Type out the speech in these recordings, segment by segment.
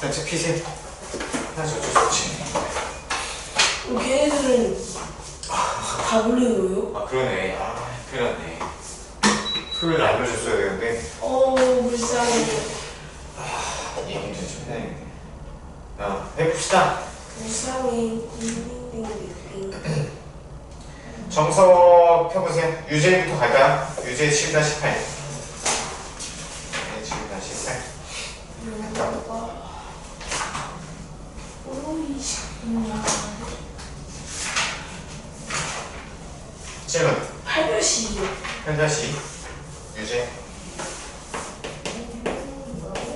단체 피세요. 하나씩 어쩔 수 없지. 걔네들은 다 불리고요? 아 그러네. 아 큰일 났네. 토요일 알려줬어야 되는데. 불쌍해. 얘기 좀 해야겠네. 해봅시다. 불쌍해. 정석 펴보세요. 유제부터 갈까요? 유제 7-8. 7-8. 질문. 8별씩이요. 8-2. 유제.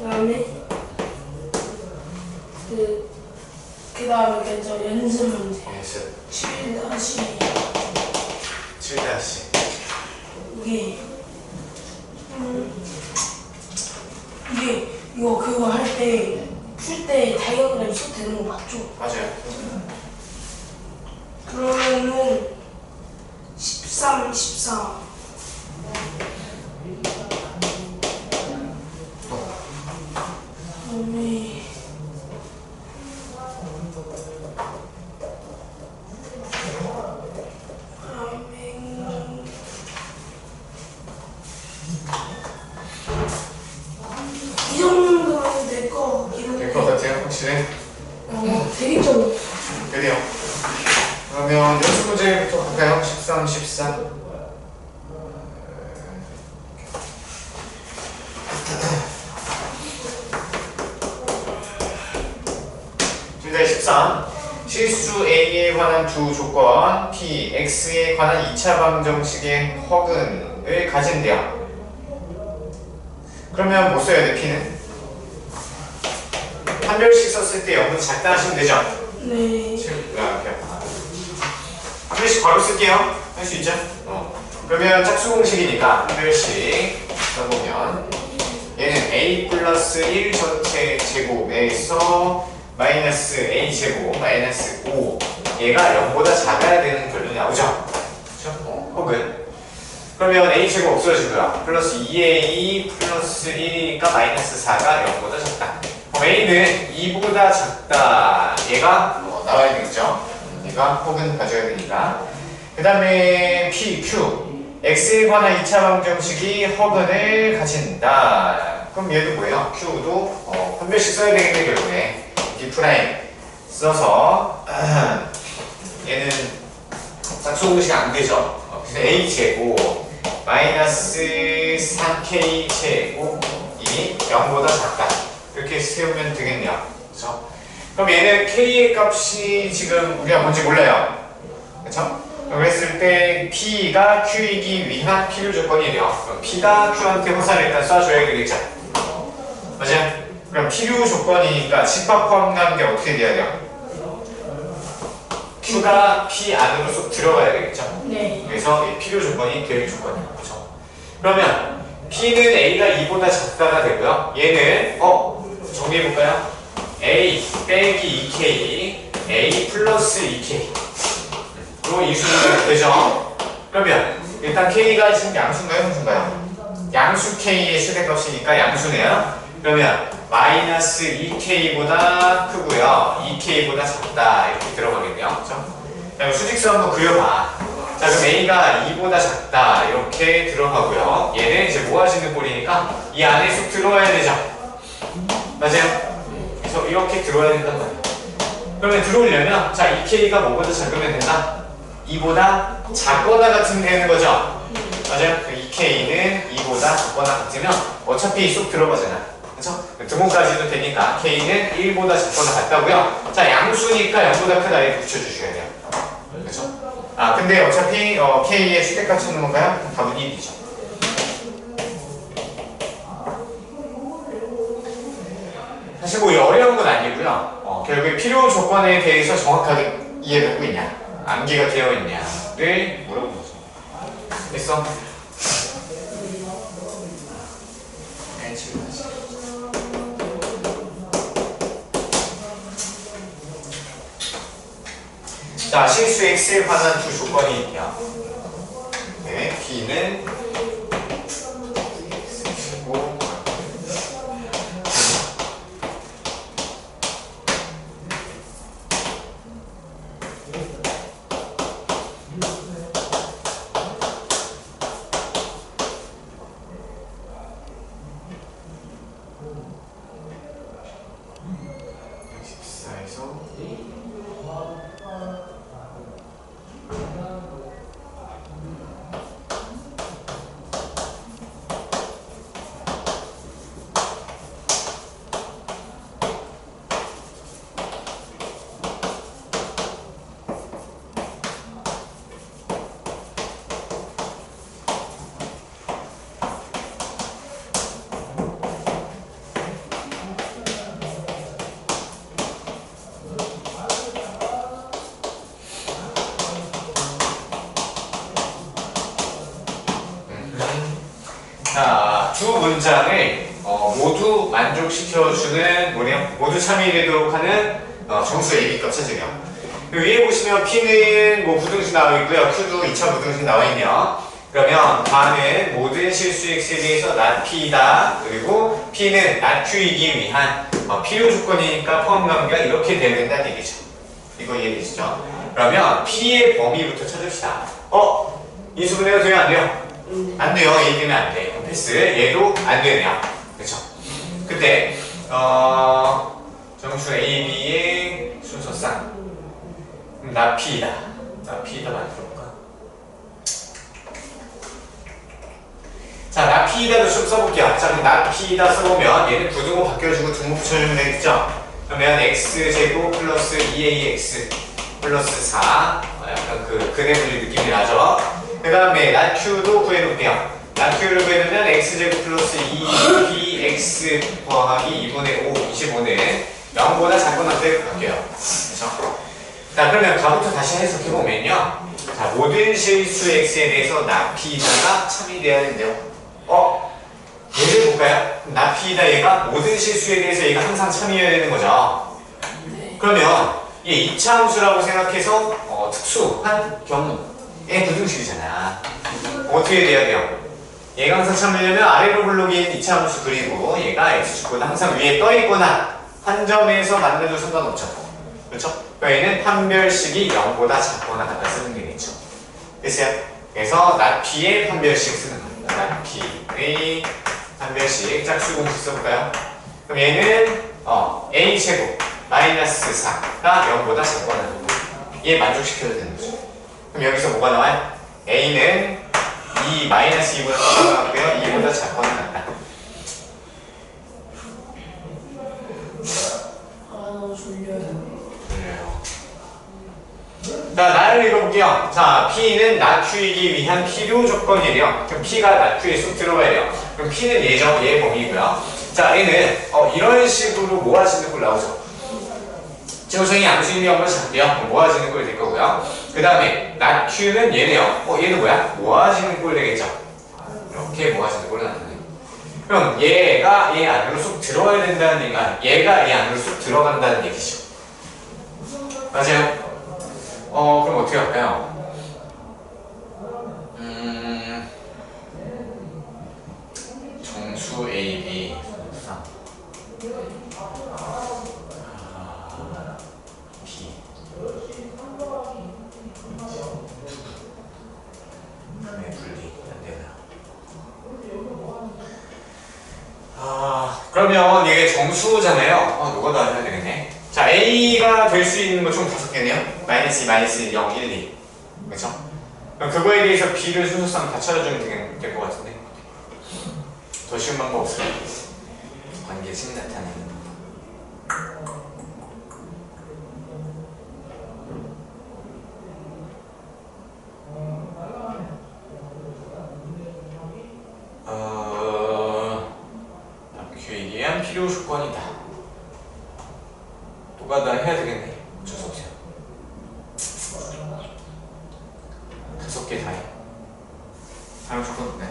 그다음에 그다음에 괜찮아 연습 문제. 연습. 7-7. 7-. 이게 이거 그거 할 때 풀 때 다이어그램 써 되는 거 맞죠? 맞아요. 그러면은 13, 14. 그다음에 이 정도면 될 것 같긴 될 것 한데 같아요? 확실해? 되겠죠? 그래요. 그러면 연습 문제부터 갈까요? 13, 14. 문제 13. 실수 A에 관한 두 조건 P, X에 관한 2차 방정식의 허근을 가진대요. 그러면 뭐 써야 돼, P는? 한 별씩 썼을 때 0보다 작다 하시면 되죠? 네. 한 별씩 바로 쓸게요. 할 수 있죠? 그러면 짝수 공식이니까 한 별씩 써보면 얘는 A 플러스 1 전체 제곱에서 마이너스 A 제곱 마이너스 5 얘가 0보다 작아야 되는 결론이 나오죠? 그렇죠? 혹은 그러면 A 제곱 없어지고요. 플러스 2A 플러스 1이니까 마이너스 4가 0보다 작다. 그럼 A는 2보다 작다. 얘가 나와야 되겠죠? 얘가 혹은 가져야 되니까. 그 다음에 P, Q X에 관한 2차 방정식이 허근을 가진다. 그럼 얘도 뭐예요? Q도 한 별씩 써야 되겠네 결국에. D 프라임 써서 얘는 짝수 공식이 안 되죠. 그래서 A 제곱 마이너스 3K 제곱이 0보다 작다. 이렇게 세우면 되겠네요. 그렇죠? 그럼 얘는 K의 값이 지금 우리가 뭔지 몰라요. 그렇죠? 그랬을 때 P가 Q이기 위한 필요 조건이래요. 그럼 P가 Q한테 호사를 일단 쏴줘야 되겠죠. 맞아요? 그럼 필요 조건이니까 집합 포함하는 게 어떻게 돼야 돼요? Q가 P 안으로 쏙 들어가야 되겠죠? 네. 그래서 이 필요 조건이 될 조건이에요. 그렇죠? 그러면 P는 A가 2보다 작다가 되고요. 얘는 정리해볼까요? A 빼기 2K A 플러스 2K 로 이수가 되죠? 그러면 일단 K가 지금 양수인가요? 음수인가요? 양수 K의 최대값이니까 양수네요. 그러면 마이너스 2K보다 크고요 2K보다 작다 이렇게 들어가겠네요. 그렇죠? 자, 수직수 한번 그려봐. 자, 그럼 A가 2보다 작다 이렇게 들어가고요. 얘는 이제 모아지는 꼴이니까 이 안에 쏙 들어와야 되죠? 맞아요? 그래서 이렇게 들어와야 된단 말이에요. 그러면 들어오려면 자 2K가 뭐보다 작으면 된다? 2보다 작거나 같으면 되는 거죠? 맞아요? 2K는 2보다 작거나 같으면 어차피 쏙 들어가잖아. 그렇죠? 등호까지도 되니까 K는 1보다 작거나 같다고요. 자 양수니까 0보다 크다 이렇게 붙여주셔야 돼요. 그렇죠? 근데 어차피 K의 최대값 찾는 건가요? 답은 1이죠. 사실 뭐 어려운 건 아니고요. 결국에 필요 조건에 대해서 정확하게 이해되고 있냐, 암기가 되어 있냐를 물어보는 거죠. 됐어? 자, 실수 X에 관한 두 조건이 있냐. 네, B는 X고 해서 자, 두 문장을 모두 만족시켜주는 뭐냐? 모두 참여되도록 하는 정수 A값 찾으려. 위에 보시면 P는 뭐 부등식 나와 있고요. Q도 2차 부등식 나와 있네요. 그러면 다음은 모든 실수 X에 대해서 not P이다. 그리고 P는 not Q이기 위한 필요 조건이니까 포함 관계가 이렇게 돼야 된다는 얘기죠. 이거 이해되시죠? 그러면 P의 범위부터 찾읍시다. 인수분해가 돼요? 안 돼요? 안 돼요. A 때문에 안 돼. 그럼 패스. 얘도 안 되네요. 그쵸? 그때 정수 A, B의 순서상 not P이다. not P이다 만들어볼까? 자, not P이다도 좀 써볼게요. 자, 그럼 not P이다 써보면 얘는 부등호 바뀌어주고 등호 붙여주면 되겠죠? 그러면 X제곱 플러스 2AX 플러스 4 약간 그 근해 분리 느낌이 나죠? 그 다음에 not Q도 구해놓을게요. not Q를 구해놓으면 X제곱 플러스 2BX 더하기 2분의 5, 25는 0보다 작거나 될 바뀌어요. 그렇죠? 자, 그러면 가부터 다시 해석해보면요. 자, 모든 실수 X에 대해서 not P다가 참이 돼야 된대요. 얘를 볼까요? not P다 얘가 모든 실수에 대해서 얘가 항상 참이어야 되는 거죠. 그러면 얘 이차함수라고 생각해서 특수한 경우의 부등식이잖아. 어떻게 돼야 돼요? 얘가 항상 참으려면 아래로 블록인 이차함수 그리고 얘가 X축보다 항상 위에 떠있거나 한 점에서 만나도 상관없죠. 그렇죠? 그러니까 얘는 판별식이 0보다 작거나 같다 쓰는 게 있죠. 됐어요? 그래서 not P의 판별식 쓰는 겁니다. not P의 판별식 짝수 공식 써볼까요? 그럼 얘는 A제곱 마이너스 4가 0보다 작거나 얘 만족시켜야 되는 거죠. 그럼 여기서 뭐가 나와요? A는 2 마이너스 2보다 작거나 같고요. 2보다 작거나 같다. 너무 졸려요. 자, 나를 읽어볼게요. 자, P는 not Q이기 위한 필요 조건이래요. 그럼 P가 not Q에 쏙 들어가야 돼요. 그럼 P는 얘죠. 얘 범위고요. 자, 얘는 이런 식으로 모아지는 꼴 나오죠. 제호성이 암수인이 한번 잡게요. 모아지는 꼴 될 거고요. 그 다음에 not Q는 얘네요. 얘는 뭐야? 모아지는 꼴 되겠죠. 이렇게 모아지는 꼴 나오네. 그럼 얘가 얘 안으로 쏙 들어가야 된다는 얘기가 얘가 얘 안으로 쏙 들어간다는 얘기죠. 맞아요? 그럼 어떻게 할까요? 정수 A, B B 네, 분리 안 되나? 그러면 이게 정수잖아요. 누가 더 해야 되겠네. 자, A가 될 수 있는 거 총 5개네요. 마이너스 2, 마이너스 0, 1, 2. 그렇죠? 그럼 그거에 대해서 B를 순서상 다 찾아주면 될 것 같은데. 더 쉬운 방법 없어요? 관계식 나타내는. 교육에 의한 필요 조건이다. 누가 다 해야 되겠네. 어쩔 수 없어요. 5개 다 해. 사용 조건 네.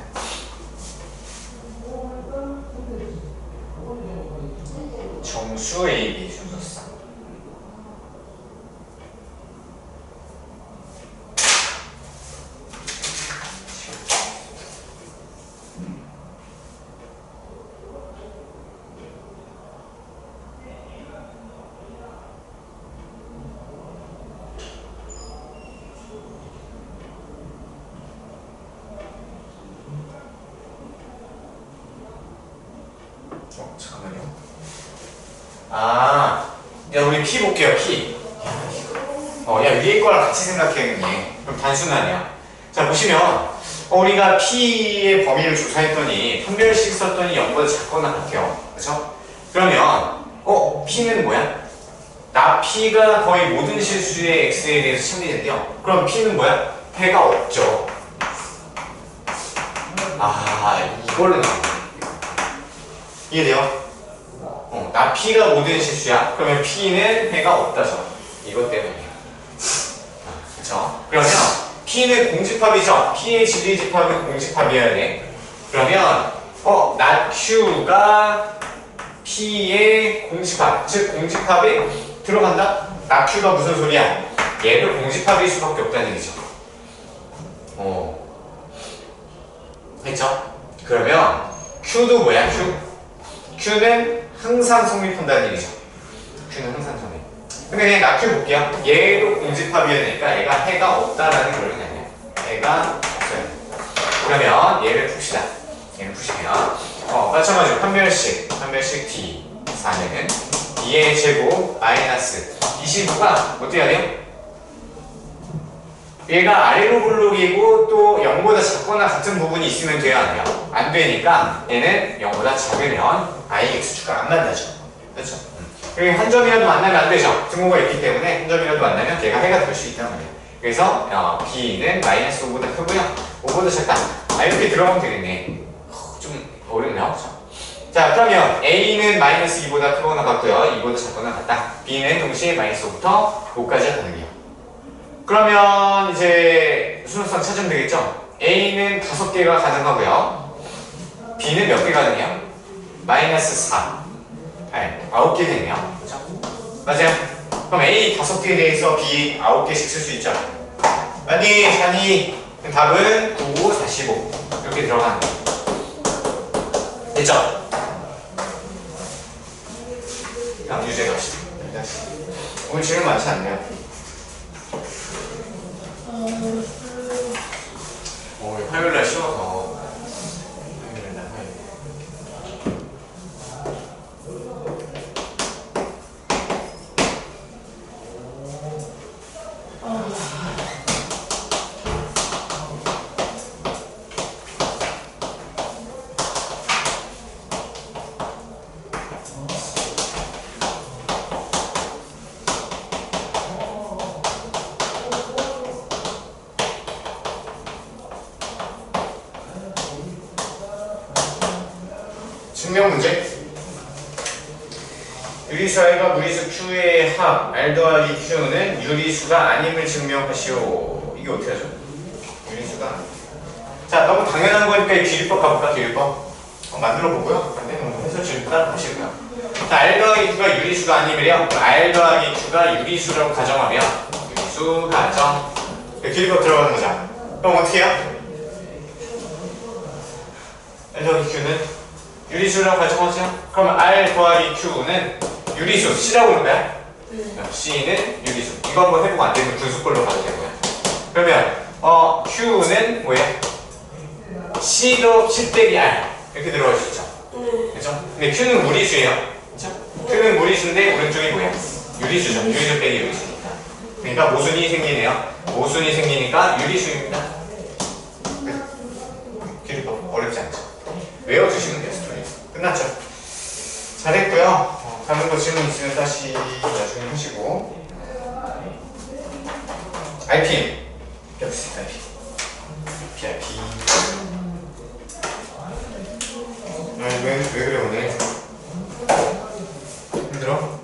정수 A, B 순서상. 우리 P 볼게요. P. 야, 위에 거랑 같이 생각해야겠네. 그럼 단순하냐. 자, 보시면 우리가 P의 범위를 조사했더니 판별식 썼더니 0보다 작거나 같아요. 그렇죠? 그러면 P는 뭐야? 나 P가 거의 모든 실수의 X에 대해서 참여된대요. 그럼 P는 뭐야? 해가 없죠. 이걸로 나오네. 이해돼요? 나 P가 모든 실수야. 그러면 P는 해가 없다죠. 이것 때문이야. 그쵸? 그러면 P는 공집합이죠. P의 진리집합은 공집합이어야 돼. 그러면 나 Q가 P의 공집합, 즉 공집합에 들어간다? 나 Q가 무슨 소리야? 얘도 공집합일 수밖에 없다는 얘기죠. 됐죠? 그러면 Q도 뭐야? Q는 항상 성립한다는 얘기죠. Q는 항상 성립. 근데 그냥 나 Q 볼게요. 얘도 공집합이어야 되니까 얘가 해가 없다라는 걸 그냥 해가 없어요. 그러면 얘를 풉시다. 얘를 푸시면 마찬가지로 판별식 D 4는 2의 제곱 마이너스 29가 어떻게 해야 돼요? 얘가 아래로 블록이고 또 0보다 작거나 같은 부분이 있으면 돼요, 안 돼요? 안 되니까 얘는 0보다 작으면 i x축과 안 만나죠. 그렇죠? 그리고 한 점이라도 만나면 안 되죠. 등호가 있기 때문에 한 점이라도 만나면 걔가 해가 될 수 있단 말이에요. 그래서 b는 마이너스 5보다 크고요. 5보다 작다. 이렇게 들어가면 되겠네. 좀 어렵네요. 그렇죠? 자, 그러면 a는 마이너스 2보다 크거나 같고요. 2보다 작거나 같다. b는 동시에 마이너스 5부터 5까지 가능해요. 그러면 이제 순서상 찾으면 되겠죠? A는 5개가 가능하고요. B는 몇 개 가능해요? 마이너스 4. 9개 되네요. 그렇죠? 맞아요? 그럼 A 5개에 대해서 B 9개씩 쓸 수 있죠? 맞니? 자니? 답은 9, 45 이렇게 들어가는 거예요. 됐죠? 다음 유제 갑시다. 오늘 질문 많지 않네요. 화요일날 쉬어서 화요일날 증명 문제. 유리수 R과 무리수 Q의 합 R 더하기 Q는 유리수가 아님을 증명하시오. 이게 어떻게 하죠? 유리수가 아님. 자, 너무 당연한 거니까 이 기립법 가볼까? 기립법 만들어 보고요. 안 되면 해서 질문 따라 보시고요. 자, R 더하기 Q가 유리수가 아니면요, R 더하기 Q가 유리수라고 가정하면 유리수 가정 기립법 들어가는 거죠. 그럼 어떻게 해요? R 더하기 Q는 유리수라고 가정하죠? 그럼 R 더하기 Q는 유리수 C라고 하는 거야? C는 유리수. 이거 한번 해보고 안 되면 분수꼴로 가도 되고요. 그러면 Q는 뭐예요? C도 7 빼기 R 이렇게 들어갈 수 있죠. 그렇죠? 근데 Q는 무리수예요. 그렇죠? Q는 무리수인데 오른쪽이 뭐야? 유리수죠. 유리수 빼기 유리수니까. 그러니까 모순이 생기네요. 모순이 생기니까 유리수입니다. 기립법 어렵지 않죠? 외워주시면 돼요. 스토리 끝났죠? 잘했고요. 다른 거 질문 있으면 다시 나중에 하시고. RPM 역시 RPM PRP. 왜 그래 오늘? 힘들어?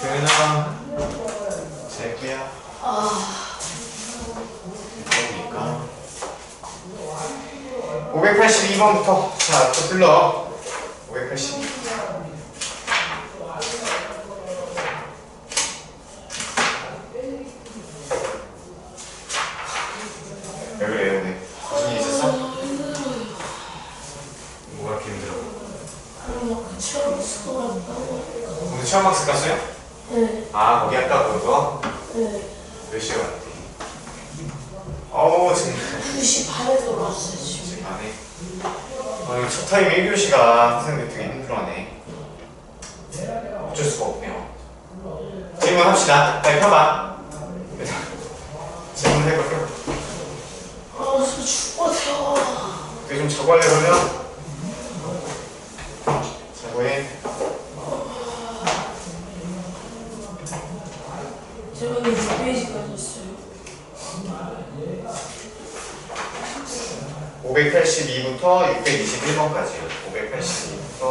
도현아 잘구야. 그러니까 582번부터 자, 또 불러. 582. 왜 그래 오늘? 무슨 일 있었어? 뭐가 이렇게 힘들어? 처음 수업한다고. 오늘 체험학습 갔어요? 네. 아, 거기 아까 그거? 네. 몇 시에 왔대? 어우, 지금 2시 반에 들어왔어요, 지금. 2시 반에. 이거 첫 타임 1교시가 선생님들 되게 힘들어하네. 어쩔 수가 없네요. 질문합시다. 빨리 펴봐. 질문해볼게요. 아, 저 죽을 것 같아요. 되게 좀 자고 할래, 그러면? 자고해. 제가 6페이지까지 했어요. 582부터 621번까지요. 582부터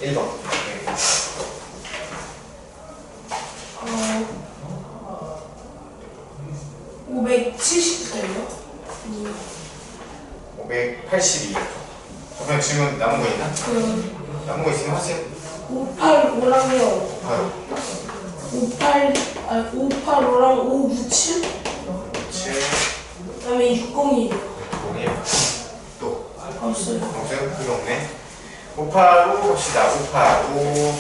621번. 네. 570부터요? 582. 그러면 질문 남은 거 있나? 남은 거 있으면 하세요. 585랑요. 봐요. 585랑 597? 7, 그 다음에 602. 01. 또. 없어요. 없어요? 그게 없네. 585 갑시다. 585.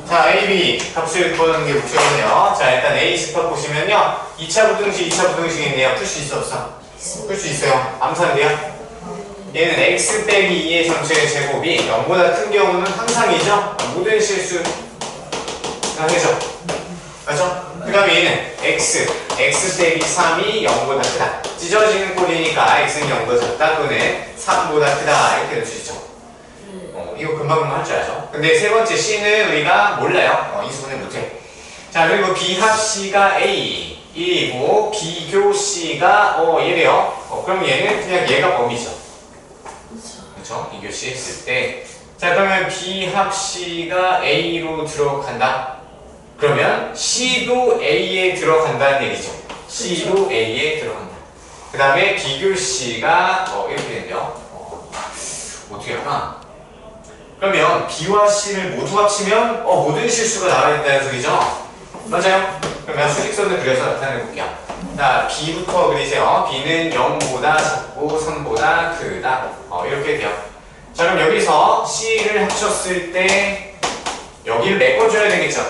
자, A, B 값을 구하는 게 목표거든요. 자, 일단 A 스팟 보시면요. 2차 부등식, 2차 부등식이 있네요. 풀 수 있어, 없어? 풀 수 있어요. 암산돼요? 얘는 x 빼기 2의 전체의 제곱이 0보다 큰 경우는 항상이죠? 모든 실수 당해죠? 맞죠? 그 다음에 얘는 x 빼기 3이 0보다 크다. 찢어지는 꼴이니까 x는 0보다 작다 또는 3보다 크다 이렇게 될 수 있죠. 이거 금방금방 할 줄 알죠? 근데 세 번째 C는 우리가 몰라요. 이수분해 못해. 자, 그리고 비합 C가 A 1이고 비교 C가 얘래요. 그럼 얘는 그냥 얘가 범위죠. 그렇죠? 비교 C 했을 때. 자, 그러면 비합 C가 A로 들어간다. 그러면 C도 A에 들어간다는 얘기죠. C도 A에 들어간다. 그 다음에 비교 C가 이렇게 되는데요. 어떻게 할까? 그러면 B와 C를 모두 합치면 모든 실수가 나와야 된다는 소리죠? 맞아요? 그러면 수직선을 그려서 나타내 볼게요. 자, B부터 그리세요. B는 0보다 작고 3보다 크다. 이렇게 돼요. 자, 그럼 여기서 C를 합쳤을 때 여기를 메꿔줘야 되겠죠?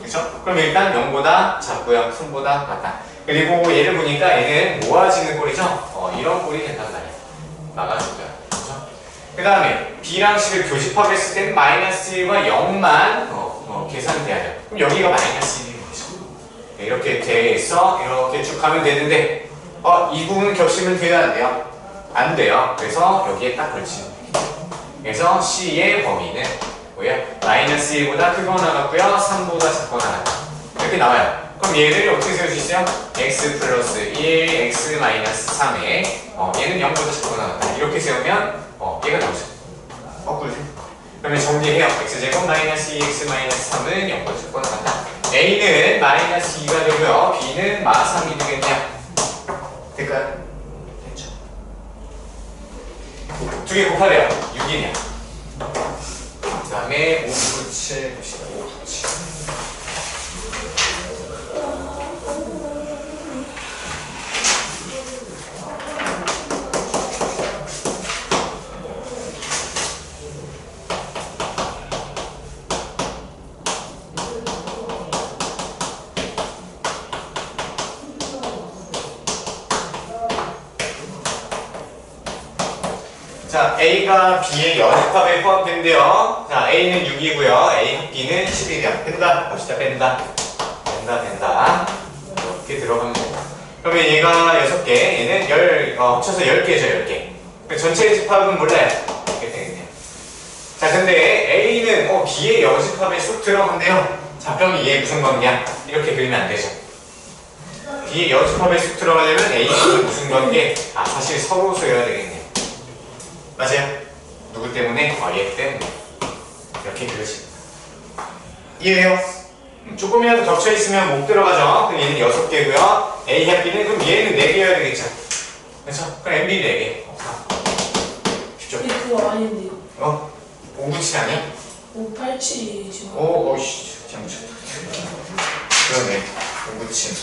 그렇죠? 그럼 일단 0보다 작고요. 3보다 같다. 그리고 얘를 보니까 얘는 모아지는 꼴이죠? 이런 꼴이 된단 말이에요. 막아줄까요? 그 다음에 B랑 C를 교집합했을 때는 마이너스 1과 0만 계산돼야 돼요. 그럼 여기가 마이너스 1인 거죠. 이렇게 돼서 이렇게 쭉 가면 되는데 이 부분 겹치면 돼요? 안 돼요? 안 돼요. 그래서 여기에 딱 걸치는 거예요. 그래서 C의 범위는 뭐예요? 마이너스 1보다 크거나 같고요. 3보다 작거나 같다. 이렇게 나와요. 그럼 얘를 어떻게 세울 수 있어요? x 플러스 1, x 마이너스 3에 얘는 0보다 작거나 같다. 이렇게 세우면 얘가 나오죠. 거꾸로. 그러면 정리해요. x제곱 마이너스 2x 마이너스 3은 0보다 작거나 같다. a는 마이너스 2가 되고요. b는 마 3이 되겠네요. 될까요? 됐죠. 두 개 곱하래요. 6이네요. 그 다음에 5, 9, 7 봅시다. 5, 9, 7. 자, A가 B의 연합합에 포함된대요. 자, A는 6이고요. A 합 B는 11이야. 된다. 봅시다. 된다. 이렇게 들어가면 된다. 그러면 얘가 6개, 얘는 합쳐서 10개죠. 10개. 전체 집합은 몰라요. 이렇게 되겠네요. 자, 근데 A는 B의 여집합에 쏙 들어간대요. 자, 그럼 얘 무슨 관계야? 이렇게 그리면 안 되죠. B의 여집합에 쏙 들어가려면 A는 무슨 관계? 아, 사실 서로 써야 되겠네요. 맞아요? 누구 때문에? 얘 때문에. 이렇게 그려집니다. 이해해요? 조금이라도 겹쳐있으면 못 들어가죠? 그럼 얘는 6개고요. A와 B는 그럼 얘는 4개여야 되겠죠? 그렇죠? 그럼 MB 4개. 쉽죠? 근데 그거 아닌데요. 597 아니야? 587이 지금. 오씨, 잠시. 그러네. 597.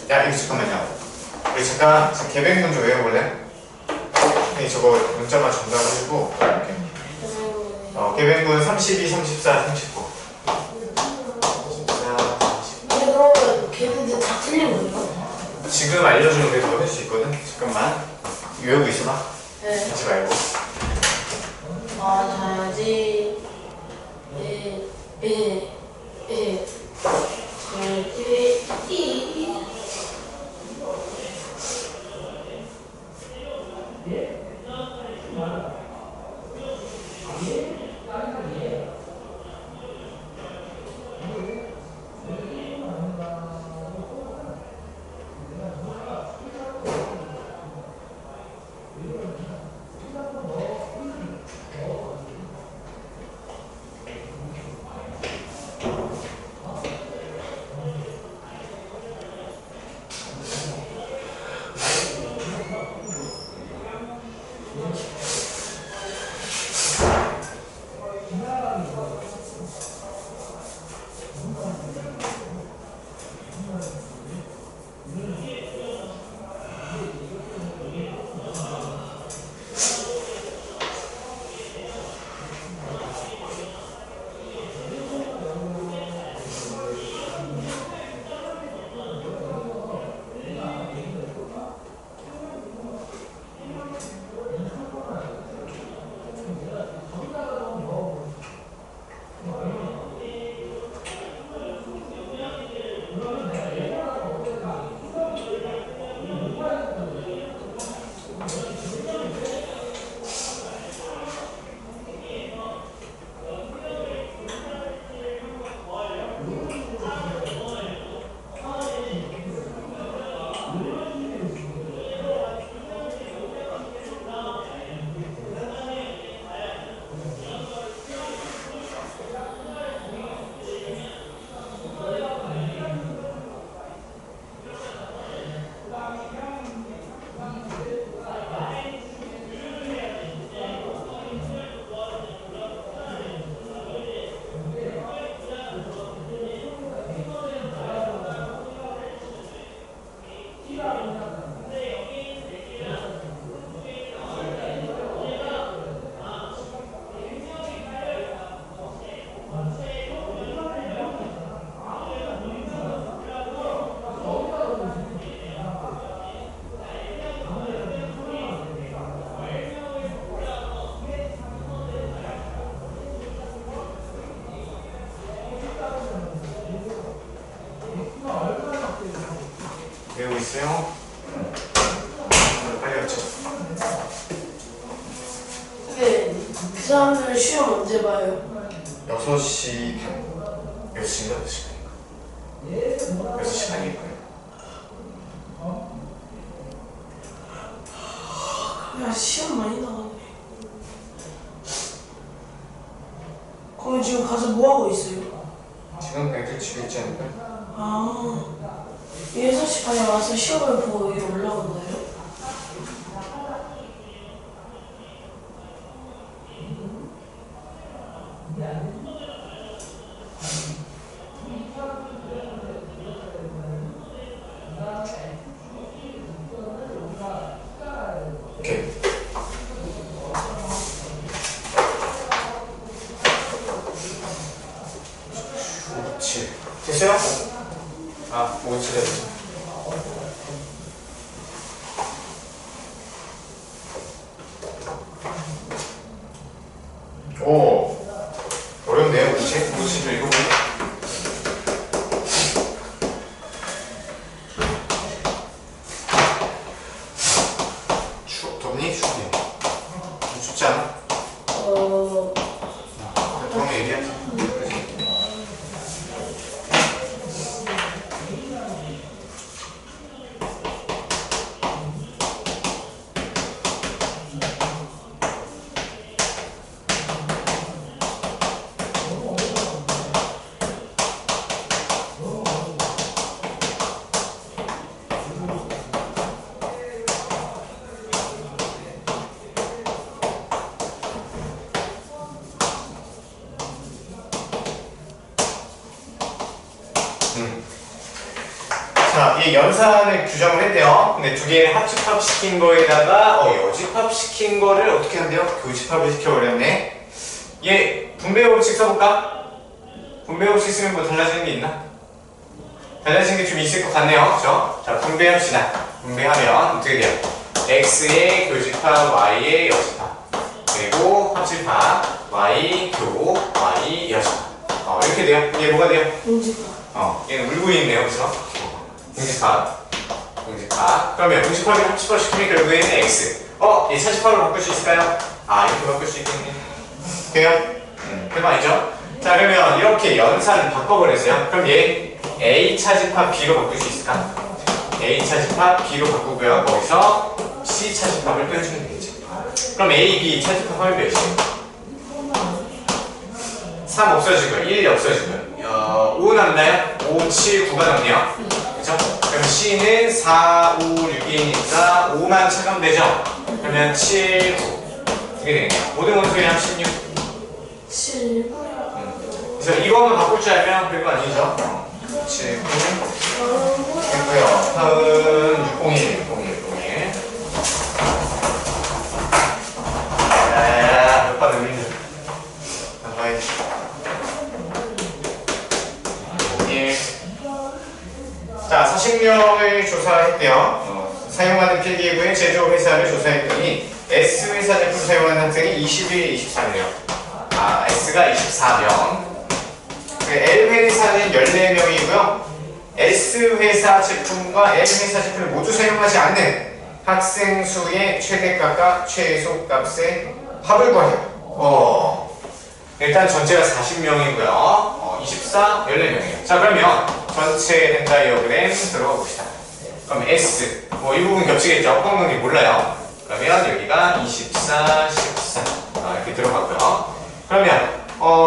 야, 이거 잠깐만요. 우리 잠깐 계획문 좀 외워볼래? 네, 저거 문자만 전달해주고 이렇게. 계획문 32, 34, 39. 34, 39. 근데 그러면 걔네들 다 틀린 거예요? 지금 알려주는 게 더 할 수 있거든? 잠깐만. 외우고 있어봐. 네. 하지 말고. 자야지. 외우고 있어요? 빨리 맞춰. 근데 그 사람들은 시험 언제 봐요? 6시 반. 6시인가? 6시간인가? 6시 반일 거예요. 야, 시험 많이 나가네. 그럼 지금 가서 뭐 하고 있어요? 지금 애들 집에 있지 않을까? 6시 반에 와서 시험을 보고 위로 올라온다요? 오케이. 그렇지. 됐어요? 아, 57 됐어. 오, 어려운데? 자, 이 연산을 규정을 했대요. 근데 두 개를 합집합시킨 거에다가 여집합시킨 거를 어떻게 한대요? 교집합을 시켜버렸네. 얘 분배 법칙 써볼까? 분배 법칙 쓰면 뭐 달라지는 게 있나? 달라지는 게 좀 있을 것 같네요. 그쵸? 자, 분배합시다. 분배하면 어떻게 돼요? x의 교집합, y의 여집합. 그리고 합집합, y 교, y 여집합. 이렇게 돼요. 얘 뭐가 돼요? 공집합. 얘는 울고 있네요. 그쵸? 공집합. 그러면 공집합이 합집합 시키면 결국에는 x. 얘 차집합으로 바꿀 수 있을까요? 이렇게 바꿀 수 있겠네. 돼요? 그 말이죠. 자, 그러면 이렇게 연산을 바꿔버렸어요. 그럼 얘 a 차집합 b로 바꿀 수 있을까? a 차집합 b로 바꾸고요. 거기서 c 차집합을 빼주면 되겠죠. 그럼 a, b 차집합 하면 몇이에요? 3 없어지고요. 1 없어지고요. 5 남나요? 5, 7, 9가 남네요. 그쵸? 그럼 C는 4, 5, 6이니까 5만 차가면 되죠? 그러면 7, 9. 이게 되겠네요. 모든 원소의 합 16. 7. 그래서 이거만 바꿀 줄 알면 별거 아니죠? 7, 9. 됐고요. 다음 601. 601. 몇 번 의미는. 자, 40명을 조사했대요. 사용하는 필기구의 제조회사를 조사했더니 S회사 제품 사용하는 학생이 21, 23이에요. S가 24명. L회사는 14명이고요. S회사 제품과 L회사 제품을 모두 사용하지 않는 학생 수의 최대값과 최소값의 합을 구하래요. 일단 전체가 40명이고요. 24, 14명이에요. 자, 그러면 전체 벤 다이어그램 들어가 봅시다. 그럼 S, 이 부분 겹치겠죠? 꺾는 게 몰라요. 그러면 여기가 24, 14 이렇게 들어가고요. 그러면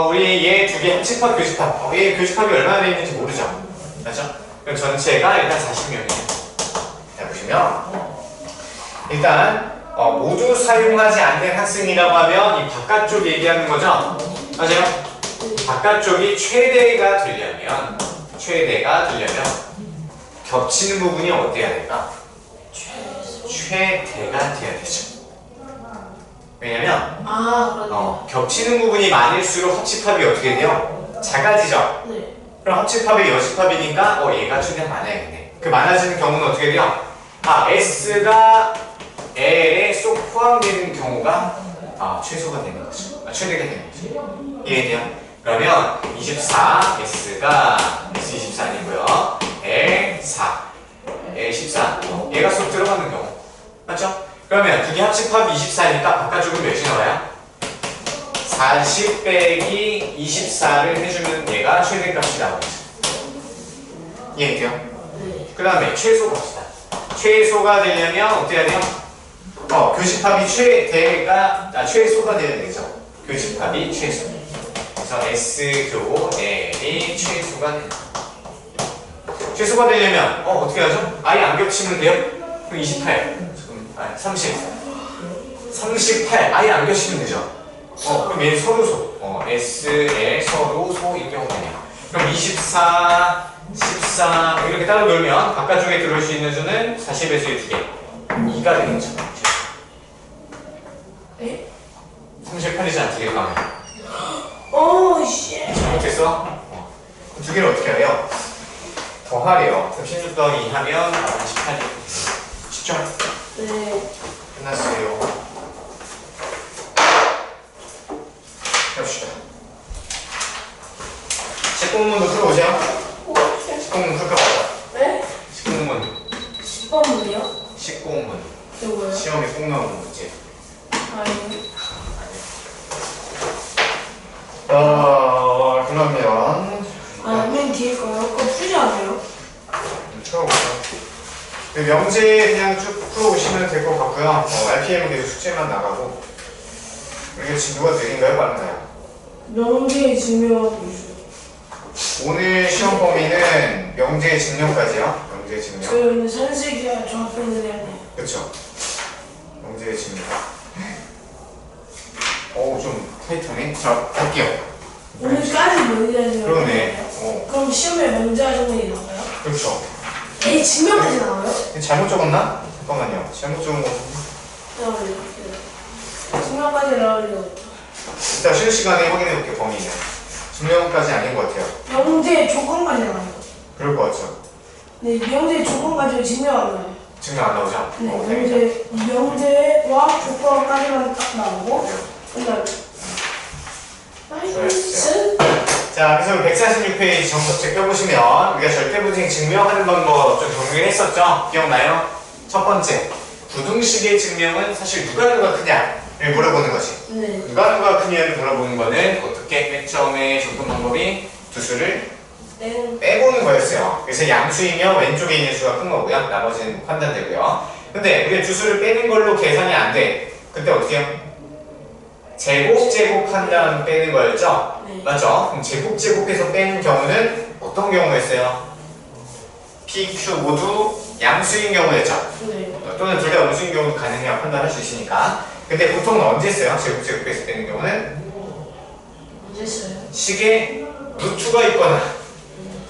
우리 얘 두 개 합집합, 교집합. 얘 교집합이 얼마나 되어 있는지 모르죠? 맞죠? 그럼 전체가 일단 40명이에요. 자, 보시면 일단 모두 사용하지 않는 학생이라고 하면 이 바깥쪽 얘기하는 거죠? 맞아요? 바깥쪽이 최대가 되려면 겹치는 부분이 어때야 될까? 최대가 돼야 되죠. 왜냐면 그렇네요. 겹치는 부분이 많을수록 합집합이 어떻게 돼요? 작아지죠? 네. 그럼 합집합이 여집합이니까 얘가 최대한 많아야겠네. 그 많아지는 경우는 어떻게 돼요? S가 L에 쏙 포함되는 경우가 최소가 되는 거죠. 최대가 되는 거죠. 이해돼요? 그러면 24, S가 S24이고요. L4, L14. 얘가 쏙 들어가는 경우. 맞죠? 그러면 두 개 합집합이 24니까 바깥쪽은 몇이 나와요? 40 빼기 24를 해주면 얘가 최대값이 나오죠. 이해돼요? 네. 그 다음에 최소 갑시다. 최소가 되려면 어떻게 해야 돼요? 교집합이 최소가 되어야 되죠. 교집합이 최소. 그래서 S교 L이 최소가 됩니다. 최소가 되려면 어떻게 하죠? 아예 안 겹치면 돼요? 그럼 28. 30. 38. 아예 안 겹치면 되죠. 그럼 얘 서로소. S, L 서로소 이렇게 하면 되네요. 그럼 24, 14 이렇게 따로 놀면 바깥쪽에 들어올 수 있는 수는 40에서 2개. 2가 되겠죠. 네? 38이잖아, 두 개를 가면. 씨. 잘못했어? 두 개를 어떻게 해요? 더하래요. 36 더하기 2 하면 18이. 쉽죠? 네. 끝났어요. 해봅시다. 19문도 풀어보세요. 19문 풀까 보자. 네? 19문. 10번문이요? 19문. 이거 뭐예요? 시험에 꼭 나오는 문제. 아니. 그러면 맨 뒤에 거요? 그거 풀지 않아요? 풀어보세요. 명제 그냥 쭉 풀어오시면 될 것 같고요. RPM은 계속 숙제만 나가고. 이게 지금 누가 느린가요? 빠른가요? 명제 증명하고 있어요. 오늘 시험 범위는 명제 증명까지요. 명제 증명. 저희는 산색이야 정확히는 해야 돼요. 그쵸. 명제 증명. 좀 타이트하네. 자, 갈게요. 오늘까지 뭐 해야 돼요? 그러네. 그럼 그럼 시험에 명제와 정문이 나와요? 그렇죠. A 증명까지 나와요? 잘못 적었나? 잠깐만요. 잘못 적은 거. 증명까지 나오려고. 일단 쉬는 시간에 확인해 볼게요. 범위는. 증명까지 아닌 것 같아요. 명제 조건까지 나와요. 그럴 것 같죠. 네, 명제 조건까지 증명 안 나와요. 증명 안 나오죠? 네, 다행이다. 명제와 조건까지만 딱 나오고, 그다음 나이스. 자, 그래서 146페이지 정석책 펴보시면 우리가 절대부등식 증명하는 방법 좀 정리를 했었죠? 기억나요? 첫 번째, 부등식의 증명은 사실 누가 크냐를 물어보는 거지. 네. 누가 크냐를 물어보는 거는 어떻게 맨 처음에 접근 방법이 두 수를 빼보는 거였어요. 그래서 양수이면 왼쪽에 있는 수가 큰 거고요. 나머지는 판단되고요. 근데 우리가 두 수를 빼는 걸로 계산이 안 돼. 그때 어떻게 해요? 제곱한 다음 빼는 거였죠? 네. 맞죠? 그럼 제곱해서 빼는 경우는 어떤 경우였어요? P, Q 모두 양수인 경우였죠? 네. 또는 둘 다 음수인 경우도 가능해야 판단할 수 있으니까. 근데 보통은 언제 써요? 제곱해서 빼는 경우는? 언제 써요? 식에 루트가 있거나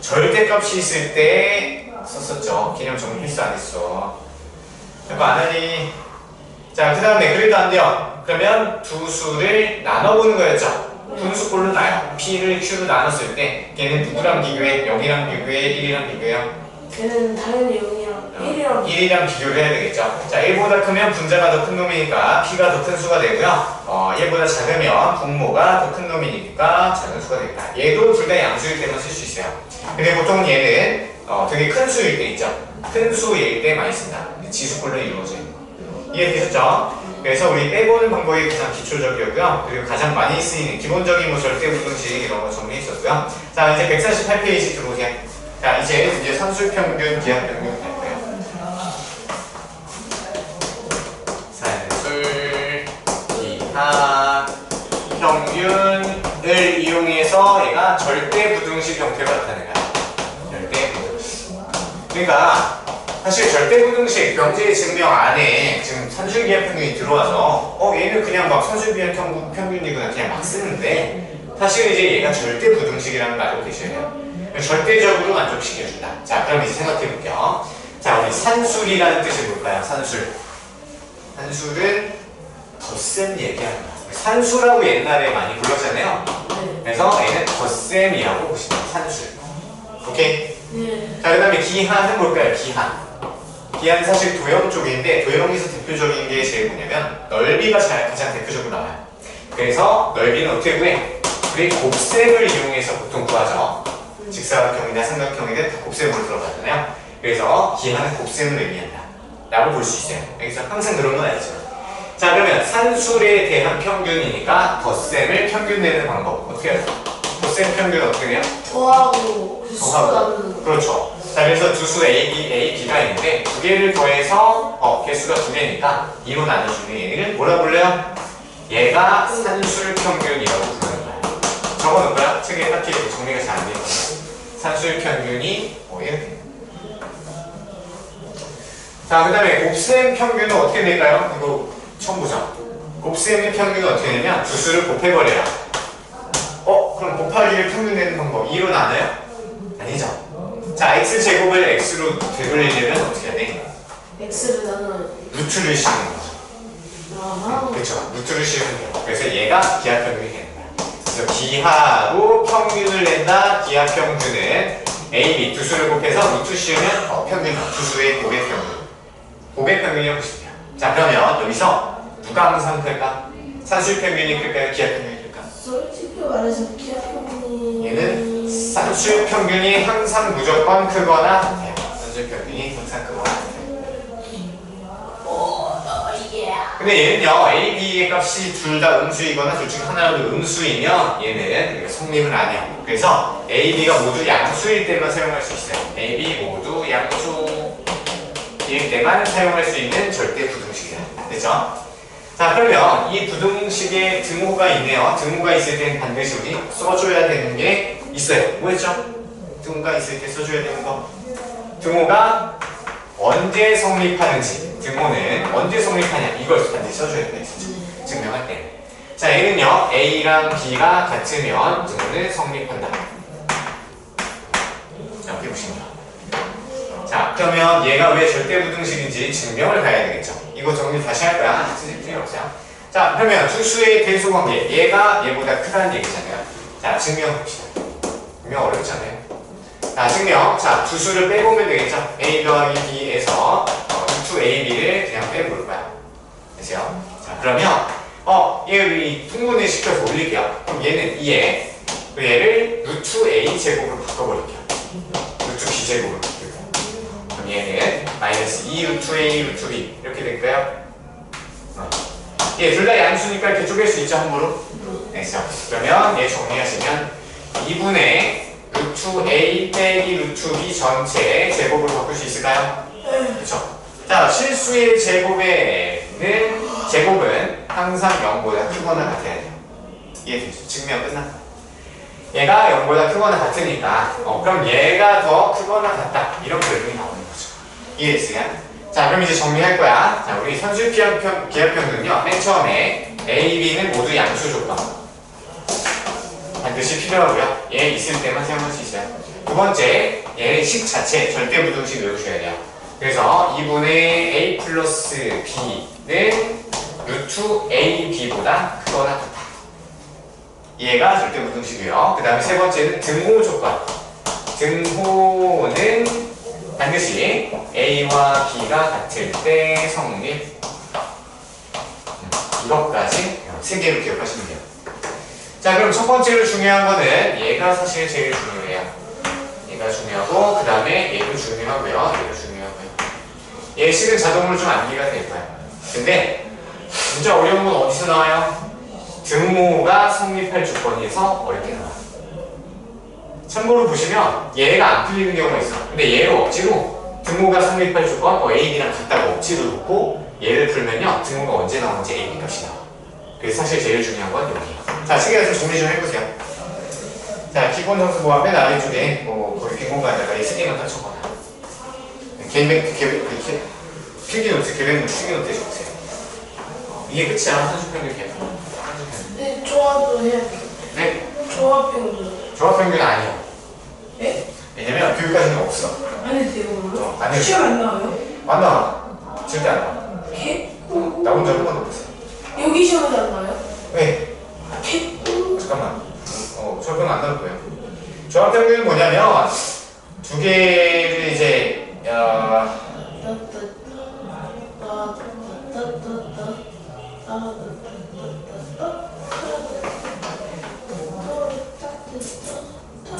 절대값이 있을 때 썼었죠. 개념 정리 필수 안 했어. 이거 안 하니? 자, 그 다음에 그래도 안 돼요. 그러면 두 수를 나눠보는 거였죠. 분수꼴로 나요. P를 Q로 나눴을 때 걔는 누구랑 비교해? 0이랑 비교해? 1이랑 비교해요? 걔는 당연히 0이랑 1이랑 1이랑 비교를 해야 되겠죠. 자, 1보다 크면 분자가 더 큰 놈이니까 P가 더 큰 수가 되고요. 1보다 작으면 분모가 더 큰 놈이니까 작은 수가 되겠다. 얘도 둘 다 양수일 때만 쓸 수 있어요. 근데 보통 얘는 되게 큰 수일 때 있죠. 큰 수일 때 많이 쓴다. 지수꼴로 이루어져요. 이해되셨죠? 그래서 우리 빼보는 방법이 가장 기초적이었고요. 그리고 가장 많이 쓰이는 기본적인 뭐 절대부등식 이런 거 정리했었고요. 자, 이제 148페이지 들어오세요. 자, 이제 산술평균, 기하평균 할 거예요. 산술, 기하, 평균을 이용해서 얘가 절대부등식 형태로 나타내는 거야. 절대부등식. 그러니까 사실 절대부등식 명제 증명 안에 지금 산술기하평균이 들어와서 얘는 그냥 막 산술기하평균이구나 그냥 막 쓰는데 사실 이제 얘가 절대부등식이라는 걸 알고 계셔야 돼요. 절대적으로 만족시켜준다. 자, 그럼 이제 생각해 볼게요. 자, 우리 산술이라는 뜻이 뭘까요? 산술. 산술은 덧셈 얘기하는 거야. 산수라고 옛날에 많이 불렀잖아요. 그래서 얘는 덧셈이라고 보시면 산술. 오케이? 네. 자, 그 다음에 기하는 뭘까요? 기하는 사실 도형 쪽인데 도형에서 대표적인 게 제일 뭐냐면 넓이가 가장 대표적으로 나와요. 그래서 넓이는 어떻게 구해? 우리 곱셈을 이용해서 보통 구하죠. 직사각형이나 삼각형이든 다 곱셈으로 들어가잖아요. 그래서 기하는 곱셈을 의미한다 라고 볼 수 있어요. 여기서 항상 그런 건 아니죠. 자, 그러면 산술에 대한 평균이니까 덧셈을 평균 내는 방법 어떻게 해요? 덧셈 평균 어떻게 해요? 더하고 그 수가 나누는 거. 그렇죠. 자, 그래서 두수 A, B, A, B가 있는데 두 개를 더해서 개수가 두 개니까 2로 나눠주는 얘를 뭐라 불러요? 얘가 산술 평균이라고 부르는 거예요. 적어놓을까요? 책에 딱히 정리가 잘 안 되어 있어요. 산술 평균이 이렇게. 자, 그 다음에 곱셈 평균은 어떻게 될까요? 이거 처음 보죠. 곱셈의 평균은 어떻게 되냐면 두 수를 곱해버려요. 그럼 곱하기를 평균 내는 방법 2로 나눠요? 아니죠. 자, x제곱을 x로 되돌리려면 어떻게 해야 돼? x를 나눠요. 루트를 씌우는 거죠. 아하. 그렇죠. 루트를 씌우는 거예요. 그래서 얘가 기하평균이 되는 거야. 그래서 기하로 평균을 낸다. 기하평균은 A, B 두 수를 곱해서 루트 씌우면 평균, 두 수의 고백평균. 고백평균이라고 보시면 돼요. 자, 그러면 여기서 누가 항상 클까? 산술평균이 클까요? 기하평균이 클까? 솔직히 말해서 기하평균이 얘는 산술평균이 항상 무조건 크거나 같아요. 산술평균이 항상 크거나 같아요. 근데 얘는요, A, B의 값이 둘 다 음수이거나 둘 중에 하나라도 음수이면 얘는 성립을 안 해요. 그래서 A, B가 모두 양수일 때만 사용할 수 있어요. A, B 모두 양수일 때만 사용할 수 있는 절대 부등식이에요. 됐죠? 자, 그러면 이 부등식에 등호가 있네요. 등호가 있을 때는 반드시 우리 써줘야 되는 게 있어요. 뭐였죠? 등호가 있을 때 써줘야 되는 거. 등호가 언제 성립하는지. 등호는 언제 성립하냐. 이걸 반드시 써줘야 된다 했었죠. 증명할 때. 자, 얘는요. A랑 B가 같으면 등호는 성립한다. 이렇게 보시면 돼요. 자, 그러면 얘가 왜 절대부등식인지 증명을 가야 되겠죠. 이거 정리 다시 할 거야. 쓰실 필요 없어요. 자, 그러면 두 수의 대소관계. 얘가 얘보다 크다는 얘기잖아요. 자, 증명합시다. 증명 어렵잖아요. 자, 증명. 자, 두 수를 빼보면 되겠죠. A 더하기 B에서 루트 AB를 그냥 빼볼 거야. 되세요? 자, 그러면 얘를 통분을 시켜서 올릴게요. 그럼 얘는 2에 얘를 루트 A 제곱으로 바꿔버릴게요. 루트 B 제곱으로 바뀌고. 그럼 얘는 마이너스 2 루트 A 루트 B 이렇게 될까요? 얘 둘 다 양수니까 이렇게 쪼갤 수 있죠, 함부로? 됐어. 그러면 얘 정리하시면 2분의 루트 A 빼기 루트 B 전체 제곱을 바꿀 수 있을까요? 그렇죠. 자, 실수의 제곱은 항상 0보다 크거나 같아야 돼요. 이해되죠? 증명 끝났다. 얘가 0보다 크거나 같으니까 그럼 얘가 더 크거나 같다. 이런 결론이 나오는 거죠. 이해됐어요? 자, 그럼 이제 정리할 거야. 자, 우리 선수 기하평균은요, 맨 처음에 A, B는 모두 양수 조건 반드시 필요하고요. 얘 있을 때만 사용할 수 있어요. 두 번째, 얘는 식 자체 절대부등식 외우셔야 돼요. 그래서 2분의 A 플러스 B는 루트 AB보다 크거나 같다. 얘가 절대부등식이고요. 그 다음에 세 번째는 등호 조건. 등호는 반드시 A와 B가 같을 때 성립. 이것까지 세 개로 기억하시면 돼요. 자, 그럼 첫 번째로 중요한 거는 얘가 사실 제일 중요해요. 얘가 중요하고 그 다음에 얘도 중요하고요. 얘도 중요하고요. 얘 식은 자동으로 좀 암기가 될 거야. 근데 진짜 어려운 건 어디서 나와요? 등호가 성립할 조건에서 어렵게 나와요. 참고로 보시면 얘가 안 풀리는 경우가 있어. 근데 얘를 억지로 등호가 성립할 조건 A, B랑 같다고 억지로 놓고 얘를 풀면요 등호가 언제 나오는지 A, B 값이 나와. 그래서 사실 제일 중요한 건 여기예요. 자, 책에다 좀 정리 좀 해보세요. 자, 기본 점수 모함맨 아래쪽에 거기 빈 공간에다가 이 3개만 딱 적어놔. 계획 필기 노트, 계획 노트, 필기 노트 해주세요. 이게 끝이야. 산수평균 계획. 네, 조합도 해야 돼. 네? 조합평균. 조합평균은 아니야. 네? 왜냐면 교육까지는 없어. 안 해도 돼요, 그러면? 안 해도 시험 안 나와요? 안 나와. 절대 안 나와. 개? 나 혼자 한 번도 못했어. 여기 시험은 안 나와요? 왜? 개? 잠깐만. 조합평균 안 나올 거예요. 조합평균은 뭐냐면 두 개를 이제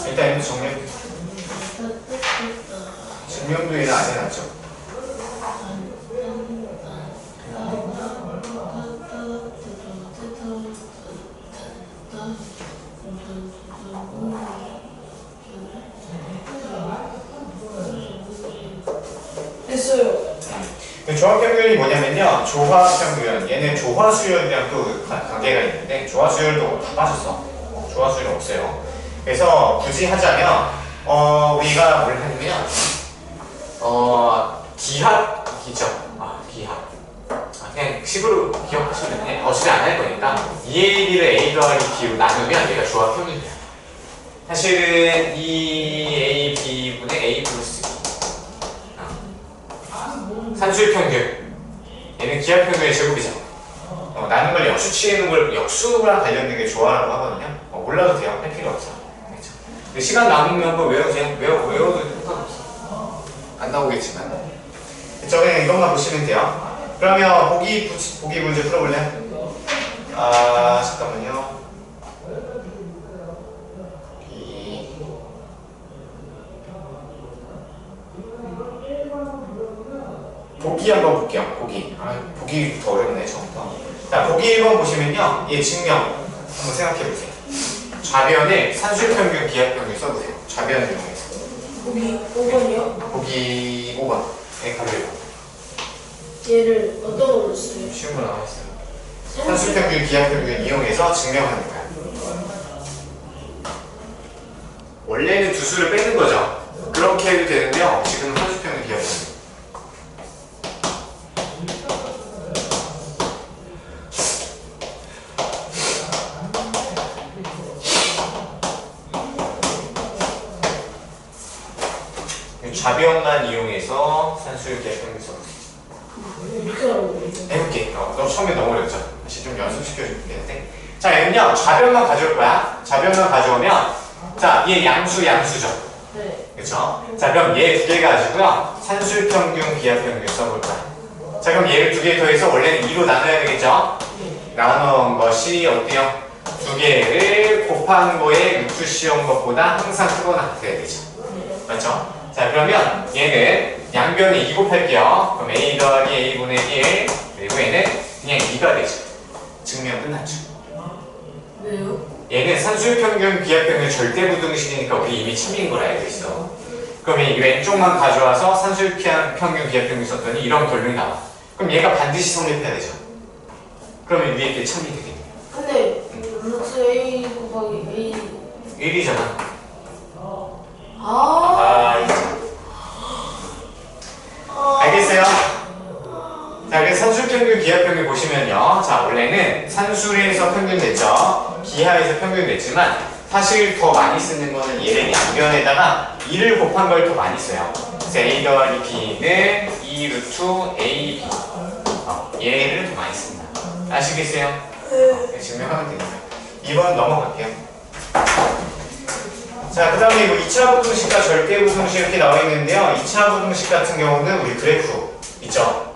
일단 이거 정리해볼게요. 증명도에는 안 해놨죠. 됐어요. 조합평균이 뭐냐면요, 조화평균, 얘는 조화수열이랑 또 관계가 있는데 조화수열도 다 빠졌어. 조화수열 없어요. 그래서 굳이 하자면 우리가 뭘 하냐면 기하이죠. 기하. 그냥 식으로 기억하시면 돼. 어차피 안 할 거니까 2AB를 A 더하기 B로 나누면 얘가 조합평균이 돼요. 사실은 2AB분의 A 플러스 B. 산수의 평균. 얘는 기하평균의 제곱이죠. 나는 걸 역수 치는 걸 역수랑 관련된 게 조화라고 하거든요. 몰라도 돼요. 할 필요 없어. 그렇죠? 근데 시간 남으면 그거 외우세요. 외워도 상관없어. 안 나오겠지만. 그쵸? 그냥 이것만 보시면 돼요. 그러면 보기 문제 풀어볼래요? 잠깐만요. 보기 한번 볼게요. 보기 더 어렵네, 처음부터. 자, 보기 1번 보시면요. 얘 증명 한번 생각해보세요. 좌변에 산술평균, 기하평균 써보세요. 좌변을 이용해서. 보기 5번이요? 보기 5번. 네, 가볼게요. 얘를 어떤 걸로 써요? 쉬운 거 나와있어요. 산술평균, 기하평균 이용해서 증명하는 거야. 원래는 두 수를 빼는 거죠. 그렇게 해도 되는데요. 지금 산술평균, 기하평균. 좌변만 이용해서 산수율 기하평균 써. 이렇게 하라고. 해볼게. 너 처음에 너무 어렵죠? 다시 좀 연습시켜줄게. 자, 얘는요, 좌변만 가져올 거야. 좌변만 가져오면, 자, 얘 양수죠. 네. 그쵸? 자, 그럼 얘 두 개 가지고요, 산술 평균, 기하 평균 써볼 거야. 자, 그럼 얘를 두 개 더해서 원래는 2로 나눠야 되겠죠? 나눠놓은 것이 어때요? 두 개를 곱한 거에 루트 씌운 것보다 항상 크거나 같아야 되죠. 맞죠? 자, 그러면 얘는 양변에 2 곱할게요. 그럼 a 더하기 a분의 1, 그리고 얘는 그냥 2가 되죠. 증명 끝났죠. 왜요? 얘는 산술평균, 기하평균 절대부등식이니까 우리 이미 참인 걸 알고 있어. 그럼 이 왼쪽만 가져와서 산술평균, 기하평균 썼더니 이런 결론이 나와. 그럼 얘가 반드시 성립해야 되죠. 그러면 위에 게 참이 되겠네. 근데 루트 A 곱하기 A 1이잖아. 알겠어요? 자, 그래서 산술평균, 기하평균 보시면요. 자, 원래는 산술에서 평균 냈죠. 기하에서 평균 냈지만 사실 더 많이 쓰는 거는 얘를 양변에다가 2를 곱한 걸 더 많이 써요. 그래서 A 더하기 B는 2 루트 AB. 얘를 더 많이 씁니다. 아시겠어요? 증명하면 됩니다. 2번 넘어갈게요. 자, 그 다음에 뭐 2차 부등식과 절대 부등식 이렇게 나와 있는데요. 2차 부등식 같은 경우는 우리 그래프 있죠?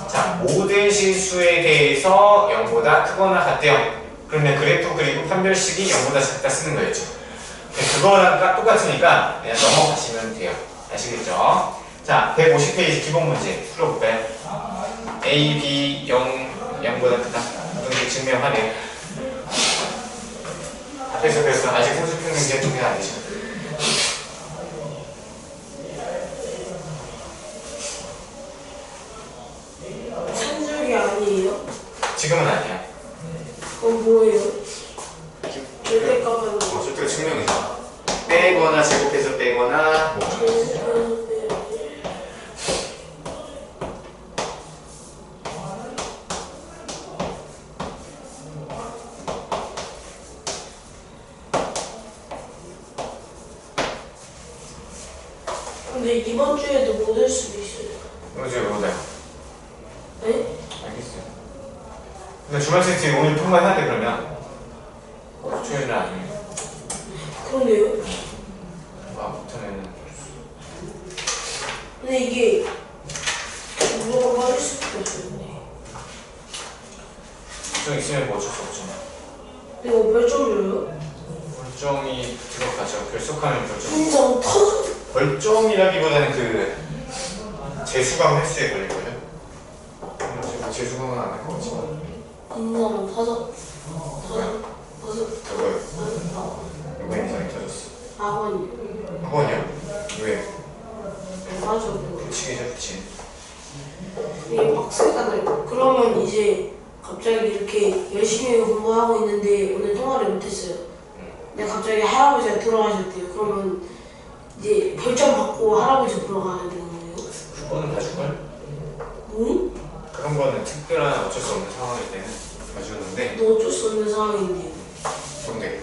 자, 모든 실수에 대해서 0보다 크거나 같대요. 그러면 그래프 그리고 판별식이 0보다 작다 쓰는 거였죠. 그거랑 똑같으니까 그냥 넘어가시면 돼요. 아시겠죠? 자, 150페이지 기본 문제 풀어볼까요? A, B, 0보다 크다. 부등식 증명하래요. 앞에서 배웠어. 아직 산술평균 기하평균 안 되죠. 산술이 아니에요? 지금은 아니야. 그럼 뭐예요? 절대값은 절대가 증명이죠. 빼거나 제곱해서 빼거나 뭐. 근데 이번 주에도 못 올 수도 있어요. 어제 뭐다? 네? 알겠어요. 근데 주말 세트 오늘 통과해야 돼 그러면. 토요일 날 아니면. 그런데요? 못하면은. 근데 이게 무조건 빠질 수밖에 없었는데. 좀 있으면 뭐 어쩔 수 없죠. 이거 몇 점이에요? 벌점이 들어가죠. 결석하면 벌점. 인정 터져. 벌점이라기보다는 그 재수강 횟수에 걸릴걸요? 재수강은 안 할 것 같지만. 인정 터져. 그거요. 누가 인상이 터졌어? 학원이. 학원이요? 왜? 맞아 그거. 규칙이죠, 규칙. 이게 빡세잖아요. 그러면 이제 갑자기 이렇게 열심히 공부하고 있는데 오늘 통화를 못했어요. 근데 갑자기 할아버지가 돌아가셨대요. 그러면 이제 벌점 받고 할아버지 보러 가야 되는 거예요? 그거는 봐줄걸? 응? 그런 거는 특별한 어쩔 수 없는 상황일 때는 봐주는데. 너 어쩔 수 없는 상황인데. 근데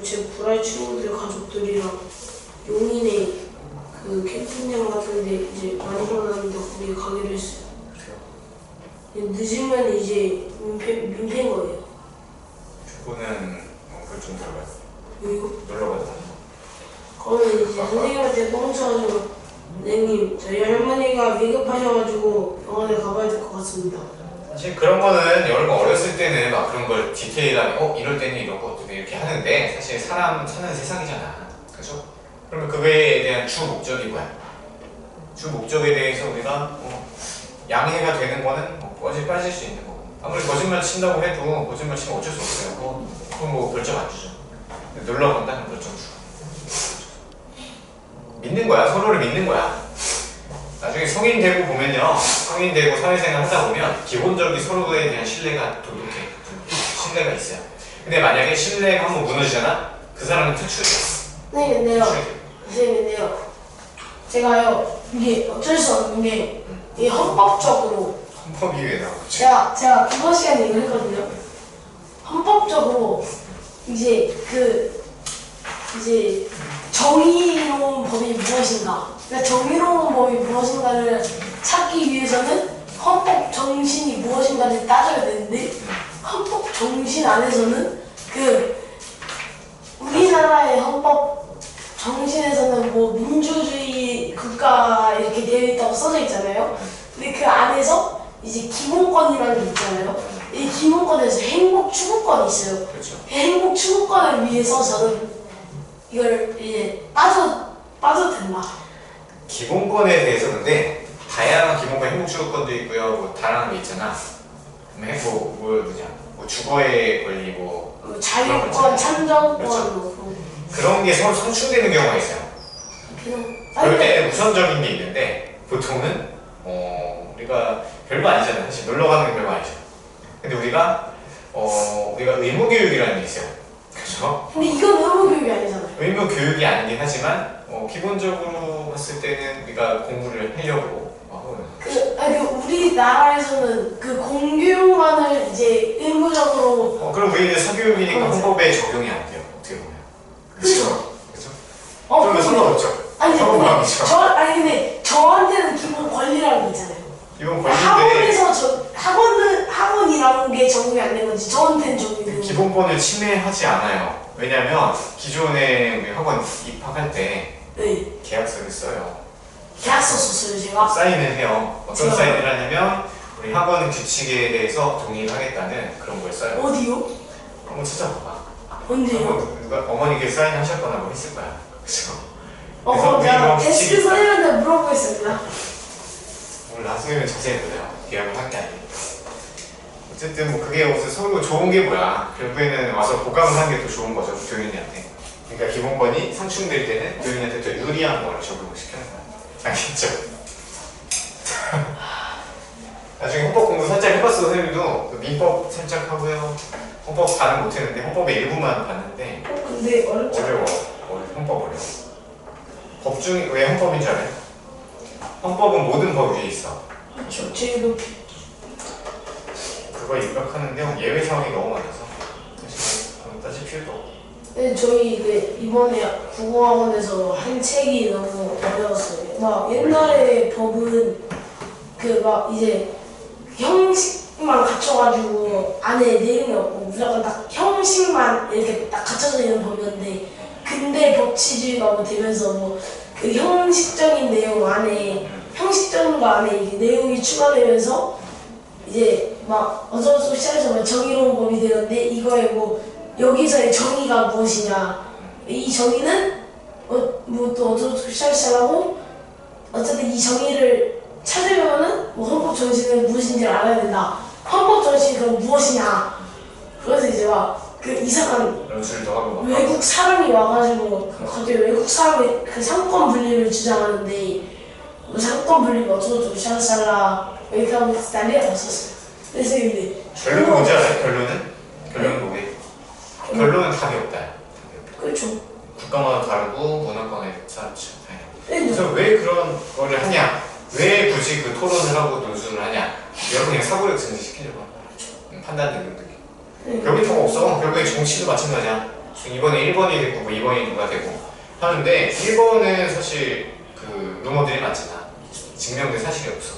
제 불알 친구들 가족들이랑 용인에 그 캠핑장 같은데 이제 많이 걸어놨는데 거기 가기로 했어요. 그래요? 늦으면 이제 민폐인 거예요. 그거는 벌점 들어가요. 왜요? 놀러 가자. 그러면 이제 선생님한테 뻥쳐가지고 선생님 저희 할머니가 위급하셔가지고 병원에 가봐야 될 것 같습니다. 사실 그런 거는 여러분 어렸을 때는 막 그런 걸 디테일하게 이럴 때는 이런 거 어떻게 이렇게 하는데 사실 사람 사는 세상이잖아. 그죠? 그러면 그거에 대한 주 목적이 뭐야? 주 목적에 대해서 우리가 양해가 되는 거는 빠질 수 있는 거고. 아무리 거짓말 친다고 해도 거짓말 치면 어쩔 수 없어요. 그럼 뭐 별점 안 주죠. 놀러 간다면 별점 주고. 믿는 거야. 서로를 믿는 거야. 나중에 성인 되고 보면요. 성인 되고 사회생활 하다 보면 기본적인 서로에 대한 신뢰가 도둑해. 신뢰가 있어요. 근데 만약에 신뢰가 한번 무너지잖아? 그 사람은 퇴출돼. 네, 근데요. 선생님인데요. 제가요, 이게 어쩔 수 없는 게, 이게 헌법적으로. 헌법이 왜 나오지? 제가 국어 시간에 이거 했거든요. 헌법적으로, 이제 이제 정의로운 법이 무엇인가? 그러니까 정의로운 법이 무엇인가를 찾기 위해서는 헌법 정신이 무엇인가를 따져야 되는데 헌법 정신 안에서는 그 우리나라의 헌법 정신에서는 뭐 민주주의 국가 이렇게 되어 있다고 써져 있잖아요. 근데 그 안에서 이제 기본권이라는 게 있잖아요. 이 기본권에서 행복 추구권이 있어요. 그렇죠. 행복 추구권을 위해서 저는 이걸 이제 빠져도 된다. 기본권에 대해서 근데 다양한 기본권 행복 추구권도 있고요. 뭐 다양한 게 있잖아. 뭐 주거의 권리 자유권, 참정권 그렇죠. 뭐 그런 게 서로 상충되는 경우가 있어요. 그럴 때는 우선적인 게 있는데 보통은 우리가 별거 아니잖아요. 사실 놀러 가는 게 별거 아니죠. 근데 우리가 의무 교육이라는 게 있어요. 그렇죠? 근데 이건 의무 교육이 아니잖아요. 의무 교육이 아니긴 하지만 기본적으로 봤을 때는 우리가 공부를 하려고 우리나라에서는 그 공교육만을 이제 의무적으로 그럼 우리는 사교육이니까 맞아. 헌법에 적용이 안 돼요. 어떻게 보면. 그렇죠. 그렇죠? 그렇죠. 그러면 상관없죠. 아니 상관없죠. 근데 저한테는 기본 권리라는 게 있잖아요. 이건 권리인데 학원에서 학원이라는 게 적용이 안 된 건지 저한테는 적용이 되는 거지. 기본권을 침해하지 않아요. 왜냐면 기존에 우리 학원 입학할 때 네. 계약서를 써요. 계약서 썼어요 제가. 사인을 해요. 어떤 제가- 사인을 하냐면 우리 학원 규칙에 대해서 동의를 하겠다는 그런 걸 써요. 어디요? 한번 찾아봐봐. 언제요? 누가 어머니께 사인하셨거나 뭐 했을 거야. 그래서 그럼 우리 제가 이런 데스크 규칙이 선생님한테 물어보겠습니다. 나중에는 자세히 보세요. 계약을 한 게 아니니까. 어쨌든 뭐 그게 무슨 서로 좋은 게 뭐야. 결국에는 와서 보강을 하는 게 더 좋은 거죠. 교육인한테. 그러니까 기본권이 상충될 때는 교육인한테 더 유리한 거를 적용을 시키는 거야. 알겠죠? 나중에 헌법 공부 살짝 해봤어. 선생님도 그 민법 살짝 하고요. 헌법 다는 못했는데 헌법의 일부만 봤는데 근데 어렵죠? 어려워. 헌법 어려워. 법 중에 왜 헌법인 줄 알아요? 헌법은 모든 법 위에 있어. 그렇죠. 제일 높이. 그거 입력하는 내용 예외 사항이 너무 많아서 사실 그건 따질 필요도 없고. 근데 저희 이번에 국어학원에서 한 책이 너무 어려웠어요. 막 옛날에 법은 이제 형식만 갖춰가지고 안에 내용이 없고 무조건 딱 형식만 이렇게 딱 갖춰져 있는 법이었는데 근대 법치주의가 되면서 그 형식적인 내용 안에 형식적인 거 안에 이게 내용이 추가되면서 이제 어쩌고저쩌고 시작해서 정의로운 법이 되는데 이거에 여기서의 정의가 무엇이냐 이 정의는 또 어쩌고저쩌고 시작하고 어쨌든 이 정의를 찾으려면은 헌법 정신은 무엇인지를 알아야 된다. 헌법 정신이 그럼 무엇이냐? 그래서 이제 그 이상한 연출도 하고 외국 사람이 와가지고 갑자기 외국 사람이 그 상권 분립을 주장하는데 상권 분립 어쩌고저쩌고 샤라샤라 이렇게 하고 난리가 났었어요. 그래서 근데 결론은 뭔지 알아요? 결론은 뭐게? 결론은 답이 없다. 그렇죠. 국가마다 다르고 문화권에 따라 다르고. 네, 그래서 왜 그런 거를 하냐? 왜 굳이 그 토론을 하고 논술을 하냐? 여러분 그냥 사고력 증진시키려고 하는 거죠. 판단 능력들이. 네. 별게 더 없어. 결국에 정치도 마찬가지야. 이번에 1번이 되고 뭐 2번이 누가 되고 하는데 1번은 사실 그 루머들이 많잖아. 증명된 사실이 없어.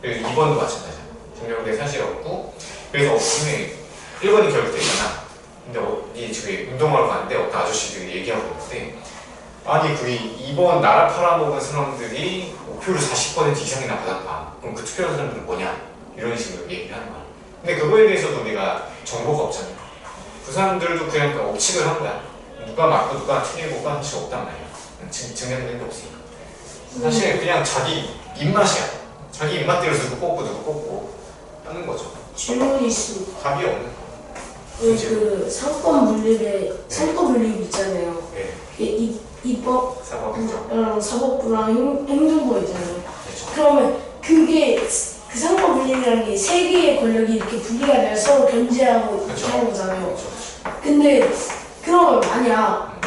그리고 2번도 마찬가지야. 증명된 사실이 없고 그래서 분명히 1번이 결국되잖아. 근데 어디 저기 운동하러 가는데 어떤 아저씨들이 얘기하고 있는데 아니 그 2번 나라 팔아먹은 사람들이 표를 40% 이상이나 받았다. 그럼 그 투표한 사람들은 뭐냐? 이런 식으로 얘기를 하는 거야. 근데 그거에 대해서도 우리가 정보가 없잖아. 그 사람들도 그냥 억측을 한 거야. 누가 맞고 누가 틀리고가 사실 없단 말이야. 증명된 게 없으니까. 사실 그냥 자기 입맛이야. 자기 입맛대로 누구 뽑고 하는 거죠. 질문이 있습니다. 답이 없는 거. 그 상권 분립 있잖아요. 네. 입법 사법행정. 사법부랑 행정부 있잖아요. 그렇죠. 그러면 그게 그 상권 분립이라는 게 세 개의 권력이 이렇게 분리가 되어 서로 견제하고 이렇게 하는 거잖아요. 그렇죠. 근데 그러면 만약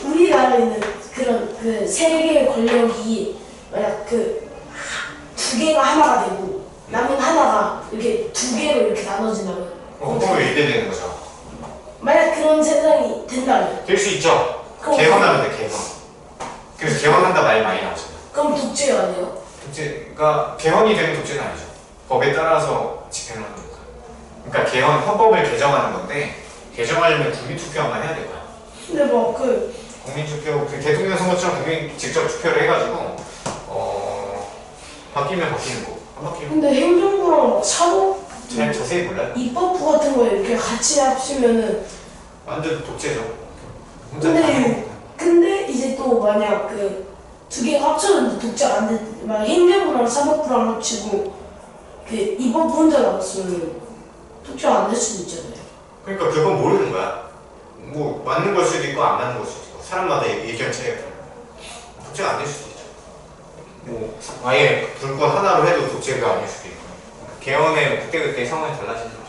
우리나라에 있는 그런 그 세 개의 권력이 만약 두 개가 하나가 되고 남은 하나가 이렇게 두 개로 이렇게 나눠진다면 헌법에 위배되는 거죠. 만약 그런 세상이 된다면 될 수 있죠. 개헌하면 돼, 개헌. 그래서 개헌한다 말 많이 나오잖아. 그럼 독재 아니에요? 독재가 개헌이 되는 독재는 아니죠. 법에 따라서 집행을 하는 거니까. 그러니까 개헌 헌법을 개정하는 건데 개정하려면 국민투표만 해야 될 거야. 근데 막그 국민투표, 그 대통령 선거처럼 국민 직접 투표를 해가지고 바뀌면 바뀌는 거. 안 바뀌면 근데 행정부랑 사법 잘 자세히 몰라요. 입법부 같은 거 이렇게 같이 합치면은 완전 독재죠. 혼자 다 근데 해먹고. 근데 이제 또 만약 그 두 개가 합쳐졌는데 독재가 안 됐, 만약 행정부랑 사법부랑 합치고 그 입법부 혼자 남았으면 독재가 안 될 수도 있잖아요. 그러니까 그건 모르는 거야. 뭐 맞는 걸 수도 있고 안 맞는 걸 수도 있고 사람마다 의견 차이가 달라. 독재가 안 될 수도 있죠. 뭐 아예 불권 하나로 해도 독재가 아닐 수도 있고. 개헌의 그때그때 상황이 달라지는 거죠.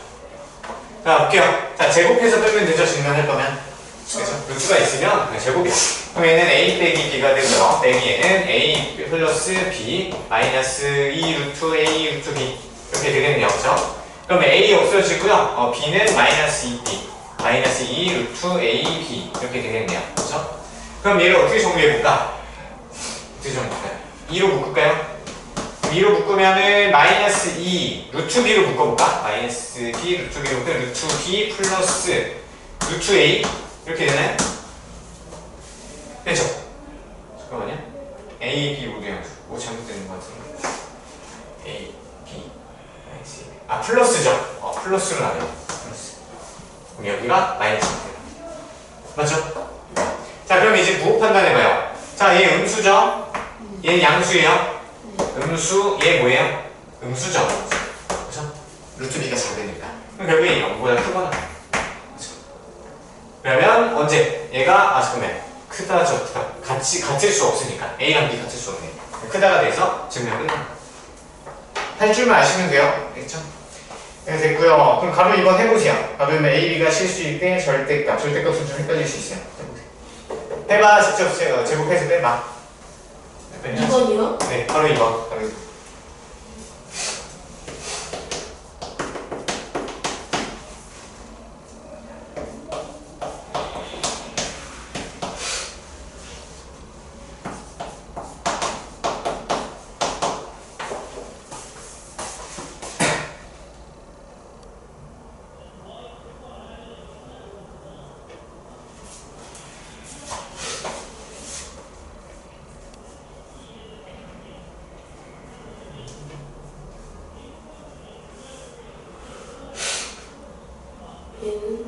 자 볼게요. 자 제곱해서 빼면 되죠. 증명할 거면. 그래서 루트가 있으면 그냥 제곱이야. 그럼 얘는 a 빼기 b가 되고요. 빼기 얘는 a 플러스 b 마이너스 2 루트 a 루트 b 이렇게 되겠네요. 그렇죠? 그럼 a 없어지고요. b는 마이너스 2b 마이너스 2 루트 a b 이렇게 되겠네요. 그렇죠? 그럼 얘를 어떻게 정리해볼까? 어떻게 정리해볼까요? 2로 묶을까요? 2로 묶으면은 마이너스 2 루트 b로 묶어볼까? 마이너스 b 루트 b로 묶으면 루트 b 플러스 루트 a 이렇게 되나요? 됐죠? 잠깐만요. a, b 모두 양수. 뭐 잘못되는 것 같은데. a, b, 마이너스 플러스죠? 플러스로 나와요. 플러스. 그럼 여기가 마이너스입니다. 맞죠? 자, 그럼 이제 부호 판단해봐요. 자, 얘 음수죠? 얘는 양수예요? 음수, 얘 뭐예요? 음수죠? 그렇죠? 루트 b가 작으니까. 그럼 결국에 0보다 크거나. 그렇죠? 그러면 언제? 얘가 잠깐만 크다 적다 같을 수 없으니까 a랑 b 같을 수 없네. 크다가 돼서 증명 끝납니다. 할 줄만 아시면 돼요. 됐죠? 네, 됐고요. 그럼 가로 2번 해보세요. 가로면 a, b가 실수일 때 절대값은 좀 헷갈릴 수 있어요. 해보세요. 해봐. 직접 제곱해서 빼봐. 2번이요? 네, 바로 2번. 바로 2번. 얘는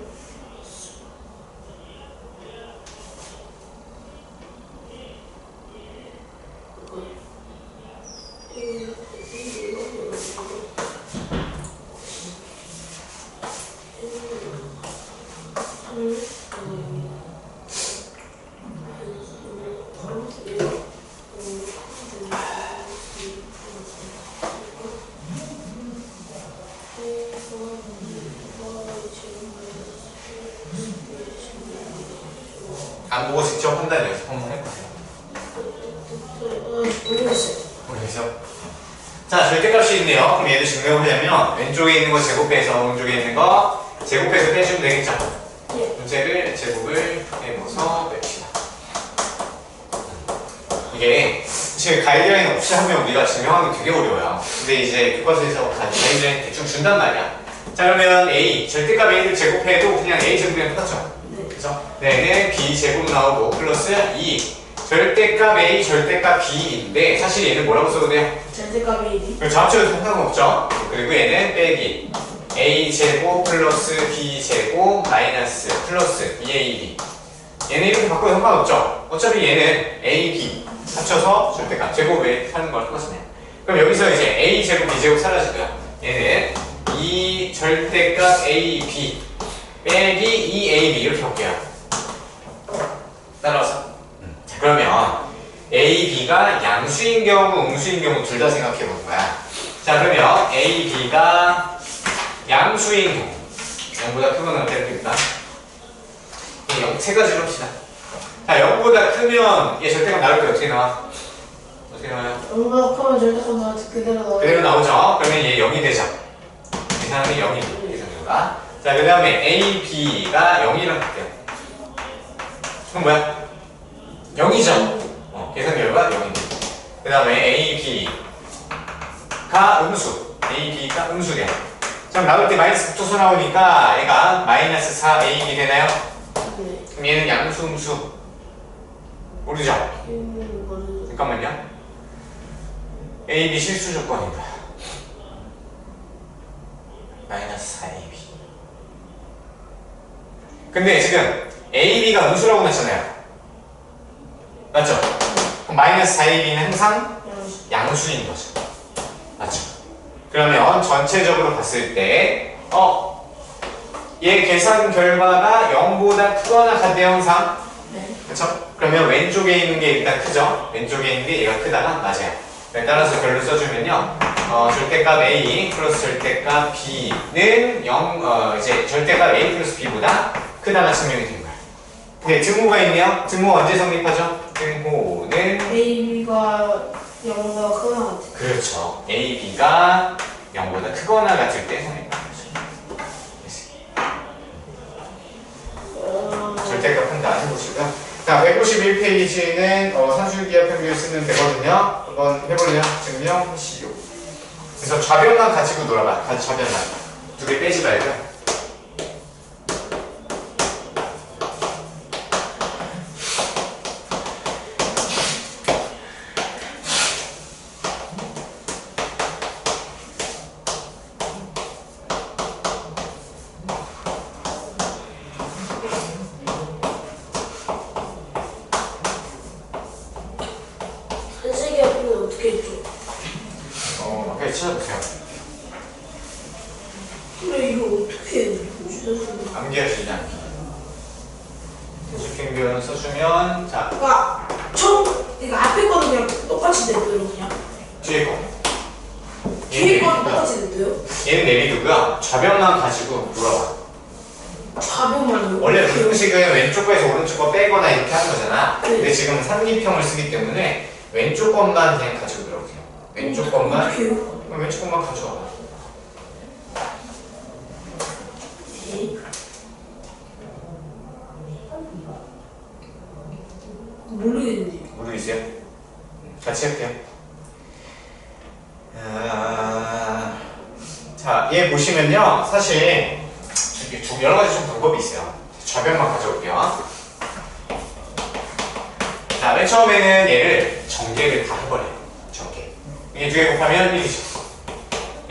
안 보고 직접 판단 연습 한번 해보세요. 모르겠어요. 모르겠죠? 자, 절대값이 있네요. 그럼 얘도 증명을 하려면 왼쪽에 있는 거 제곱해서 오른쪽에 있는 거 제곱해서 빼주면 되겠죠? 예. 문제를 제곱을 빼면서 뺍시다. 이게 사실 가이드라인 없이 하면 우리가 증명하기 되게 어려워요. 근데 이제 교과서에서 가이드라인 대충 준단 말이야. 자, 그러면 a 절대값 a를 제곱해도 그냥 a 제곱이랑 똑같죠? 그죠? 네, b 제곱 나오고 플러스 2 절대값 a 절대값 b인데 사실 얘는 뭐라고 써도 돼요? 절대값 A, B. 좌표도 상관없죠? 그리고 얘는 빼기 a 제곱 플러스 b 제곱 마이너스 플러스 2ab 얘는 이렇게 바꿔도 상관없죠? 어차피 얘는 a, b 합쳐서 절대값 제곱을 하는 걸 똑같으네요. 그럼 여기서 이제 a 제곱 b 제곱 사라지고요. 얘는 2 절대값 a, b 빼기 2ab 이렇게 볼게요. 따라와서. 자, 그러면 a, b가 양수인 경우, 음수인 경우 둘 다 생각해 볼 거야. 자, 그러면 a, b가 양수인 경우 0보다 크거나 같을까? 세 가지로 합시다. 자, 0보다 크면 얘 절대값 나올 때 어떻게 나와? 어떻게 나와요? 0보다 크면 절대값 나한테 그대로 나와요. 그대로 나오죠? 그러면 얘 0이 되죠? 이 사람이 0이 돼. 이 정도가. 자, 그 다음에 a, b가 0이랑 같대요. 그럼 뭐야? 0이죠. 계산 결과 0입니다. 그 다음에 A, B가 음수. A, B가 음수돼요. 그럼 나올 때 마이너스 붙어서 나오니까 얘가 마이너스 4, A, B 되나요? 네. 그럼 얘는 양수, 음수. 모르죠? 맞아요. 잠깐만요. A, B 실수 조건입니다. 마이너스 4, A, B. 근데 지금 A, B가 음수라고 했잖아요. 맞죠? 그럼 마이너스 4, A, B는 항상 양수인 거죠. 맞죠? 그러면 전체적으로 봤을 때 얘 계산 결과가 0보다 크거나 같대요 항상. 네. 그쵸? 그러면 왼쪽에 있는 게 일단 크죠? 왼쪽에 있는 게 얘가 크다가 맞아요. 따라서 결로 써주면요 절대값 A 플러스 절대값 B는 이제 절대값 A 플러스 B보다 크다가 증명이 된 거예요. 근데 등호가 있네요. 등호 언제 성립하죠? 등호는 AB가 0보다 크거나 같아. 그렇죠. A, B가 0보다 크거나 같을 때 성립하는 거죠. 절대값 한다 해보시고요. 자, 151페이지는 산술기하 평균을 쓰면 되거든요. 한번 해볼래요? 증명시효. 그래서 좌변만 가지고 놀아봐. 좌변만. 두 개 빼지 말고요. 한세기 앞으로 어떻게 했죠? 그래, 찾아보세요. 그래 이거 어떻게 해요? 암기하시지 않기. 대수평균 써주면, 자, 그러니까 이거 앞에 거는 그냥 똑같이 냈어요 그냥. 뒤에 거. 뒤에 거는 똑같이 냈어요? 얘는 내비두고요. 좌변만 가지고 놀아봐. 좌변만요? 원래 분식은 왼쪽 거에서 오른쪽 거 빼거나 이렇게 하는 거잖아. 네. 근데 지금 삼기평을 쓰기 때문에 왼쪽 것만 그냥 가지고 들어오세요. 왼쪽 것만. 어떻게 해요? 그럼 왼쪽 것만 가져와. 네. 모르겠는데. 모르겠어요? 같이 할게요. 자, 얘 보시면요. 사실 여러 가지 좀 방법이 있어요. 좌변만 가져올게요. 자, 맨 처음에는 얘를 전개를 다 해버려요. 전개. 얘 두 개 곱하면 1이죠.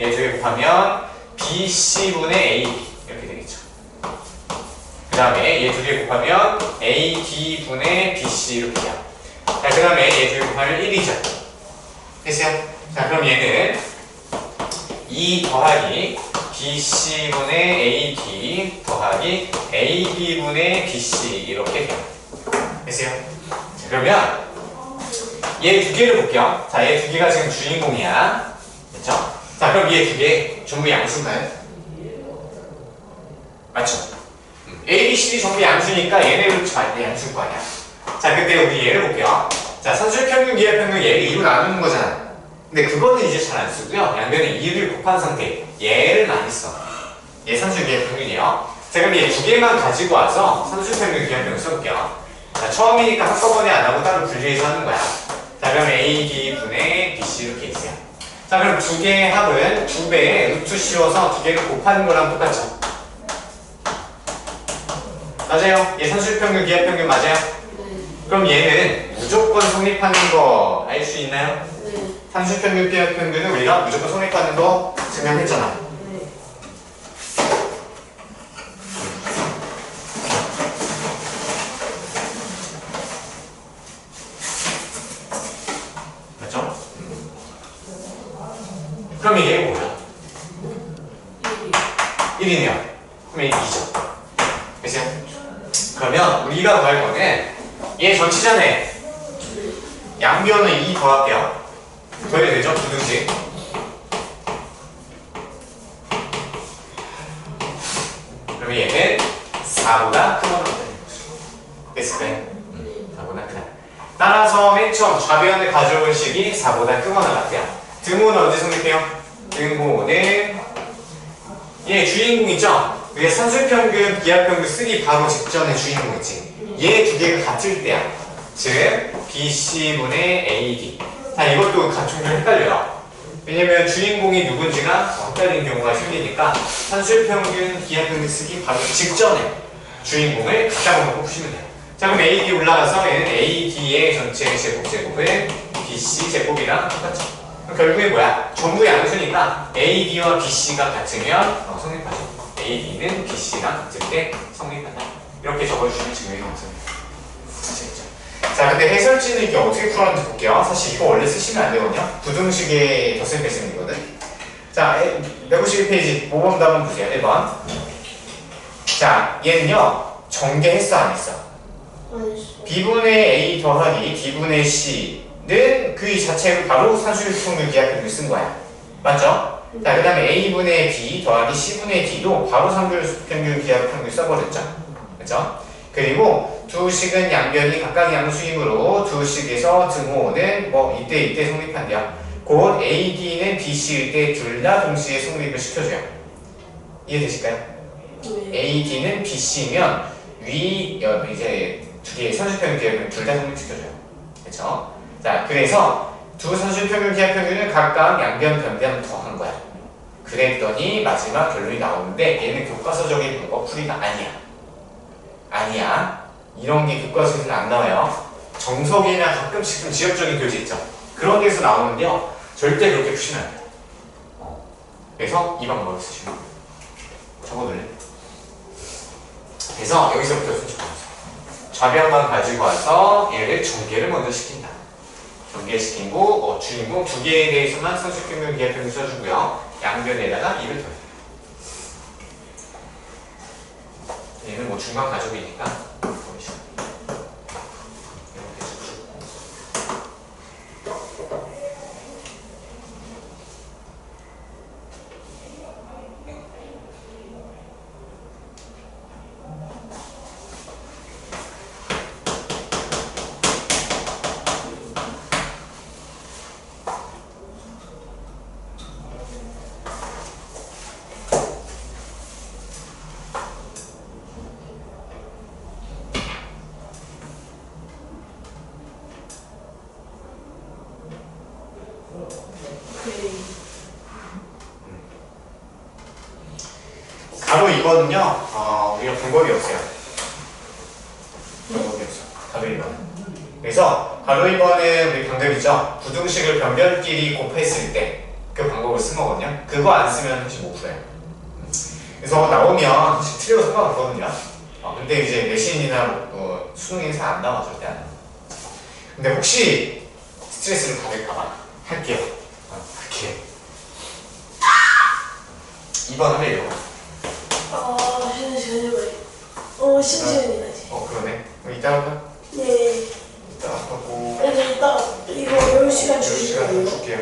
얘 두 개 곱하면 BC분의 AB 이렇게 되겠죠. 그 다음에 얘 두 개 곱하면 AD분의 BC 이렇게 돼요. 자, 그 다음에 얘 두 개 곱하면 1이죠. 됐어요? 자, 그럼 얘는 2 더하기 BC분의 AD 더하기 AB분의 BC 이렇게 돼요. 됐어요? 자, 그러면 얘 두 개를 볼게요. 자, 얘 두 개가 지금 주인공이야. 그렇죠? 자, 그럼 얘 두 개 전부 양수인가요? 맞죠? A, B, C, D 전부 양수니까 얘네를 양수일 거 아니야. 자, 그때 우리 얘를 볼게요. 자, 산술평균, 기하평균 얘를 2로 나누는 거잖아. 근데 그거는 이제 잘 안 쓰고요. 양변에 2를 곱한 상태. 얘를 많이 써. 얘 산술, 기하평균이에요. 자, 그럼 얘 두 개만 가지고 와서 산술평균, 기하평균 써볼게요. 자, 처음이니까 한꺼번에 안 하고 따로 분리해서 하는 거야. 자, 그러면 A, B 분의 BC 이렇게 있어요. 자, 그럼 두 개의 합은 2배에 루트 씌워서 두 개를 곱하는 거랑 똑같죠? 맞아요? 얘 산술평균, 기하평균 맞아요? 네. 그럼 얘는 무조건 성립하는 거 알 수 있나요? 네. 산술평균, 기하평균은 우리가 무조건 성립하는 거 증명했잖아. 네. 맞죠? 그럼 이게 뭐야? 1이네요. 그럼 이게 2죠. 그치? 그러면 우리가 구할 거는 얘 전치잖아요. 양변은 2 더할게요. 더해야 되죠? 부등식. 그러면 얘는 4보다 크거나 같다. 됐을까요? 4보다 크다. 따라서 맨 처음 좌변을 가져온 식이 4보다 크거나 같아요. 등호는 언제 성립해요? 등호는 얘 주인공 있죠? 그게 산술평균, 기하평균 쓰기 바로 직전에 주인공 있지. 얘 두 개가 같을 때야. 즉 BC분의 AD. 자, 이것도 좀 헷갈려요. 왜냐면 주인공이 누군지가 헷갈리는 경우가 생기니까 산술평균 기하평균 쓰기 바로 직전에 주인공을 갖다 놓고 푸시면 돼요. 자, 그럼 AD 올라가서 얘는 AD의 전체 제곱은 BC 제곱이랑 똑같죠. 그럼 결국에 뭐야? 전부 양수니까 AD와 BC가 같으면 성립하죠. AD는 BC랑 같을 때 성립한다. 이렇게 적어주시면 증명이 없습니다. 아시겠죠? 자, 근데 해설지는 이게 어떻게 풀었는지 볼게요. 사실 이거 원래 쓰시면 안 되거든요. 부등식의 덧셈 뺄셈이거든. 자, 151페이지 모범 답은 보세요. 1번. 자, 얘는요 전개했어 안 했어? B분의 A 더하기 D분의 C는 그 자체로 바로 산술평균 기하평균을 쓴 거야. 맞죠? 자, 그 다음에 A분의 B 더하기 C분의 D도 바로 산술평균 기하평균 써버렸죠. 그죠? 그리고 두 식은 양변이 각각 양수이므로 두 식에서 등호는 뭐 이때 성립한대요. 곧 AD는 BC일 때 둘 다 동시에 성립을 시켜줘요. 이해되실까요? AD는 BC면 위 이제 두 개의 산술평균 기하평균 둘 다 성립시켜줘요. 그렇죠? 자, 그래서 두 산술평균 기하평균을 각각 양변 변변 더한 거야. 그랬더니 마지막 결론이 나오는데 얘는 교과서적인 방법 풀이가 아니야. 이런 게 교과서에서는 안 나와요. 정석이나 가끔씩 좀 지역적인 교재 있죠. 그런 데서 나오는데요. 절대 그렇게 푸시면 안 돼요. 그래서 이 방법을 쓰시면 돼요. 적어둘래? 그래서 여기서부터 순서가 좌변만 가지고 와서 얘를 전개를 먼저 시킨다. 전개시키고 주인공 두 개에 대해서만 산술평균 기하평균 써주고요. 양변에다가 2를 더해요. 얘는 뭐 중간 가족이니까 보이시죠? 이렇게 해주고 가로 2번은요, 우리가 방법이 없어요. 가로 2번. 그래서 가로 2번은 우리 방법이죠. 부등식을 변변끼리 곱했을 때 그 방법을 쓴 거거든요. 그거 안 쓰면 사실 못 풀어요. 그래서 나오면 사실 틀려도 상관없거든요. 근데 이제 내신이나 수능에는 잘 안 나와, 절대 안 나와. 근데 혹시 스트레스를 받을까봐 할게요. 할게요. 2번 하면 이거. 심시합니다. 그러네. 그럼 이따 할까? 네. 이따 하고. 이따 이거 10시간 10시간 주시면 줄게요.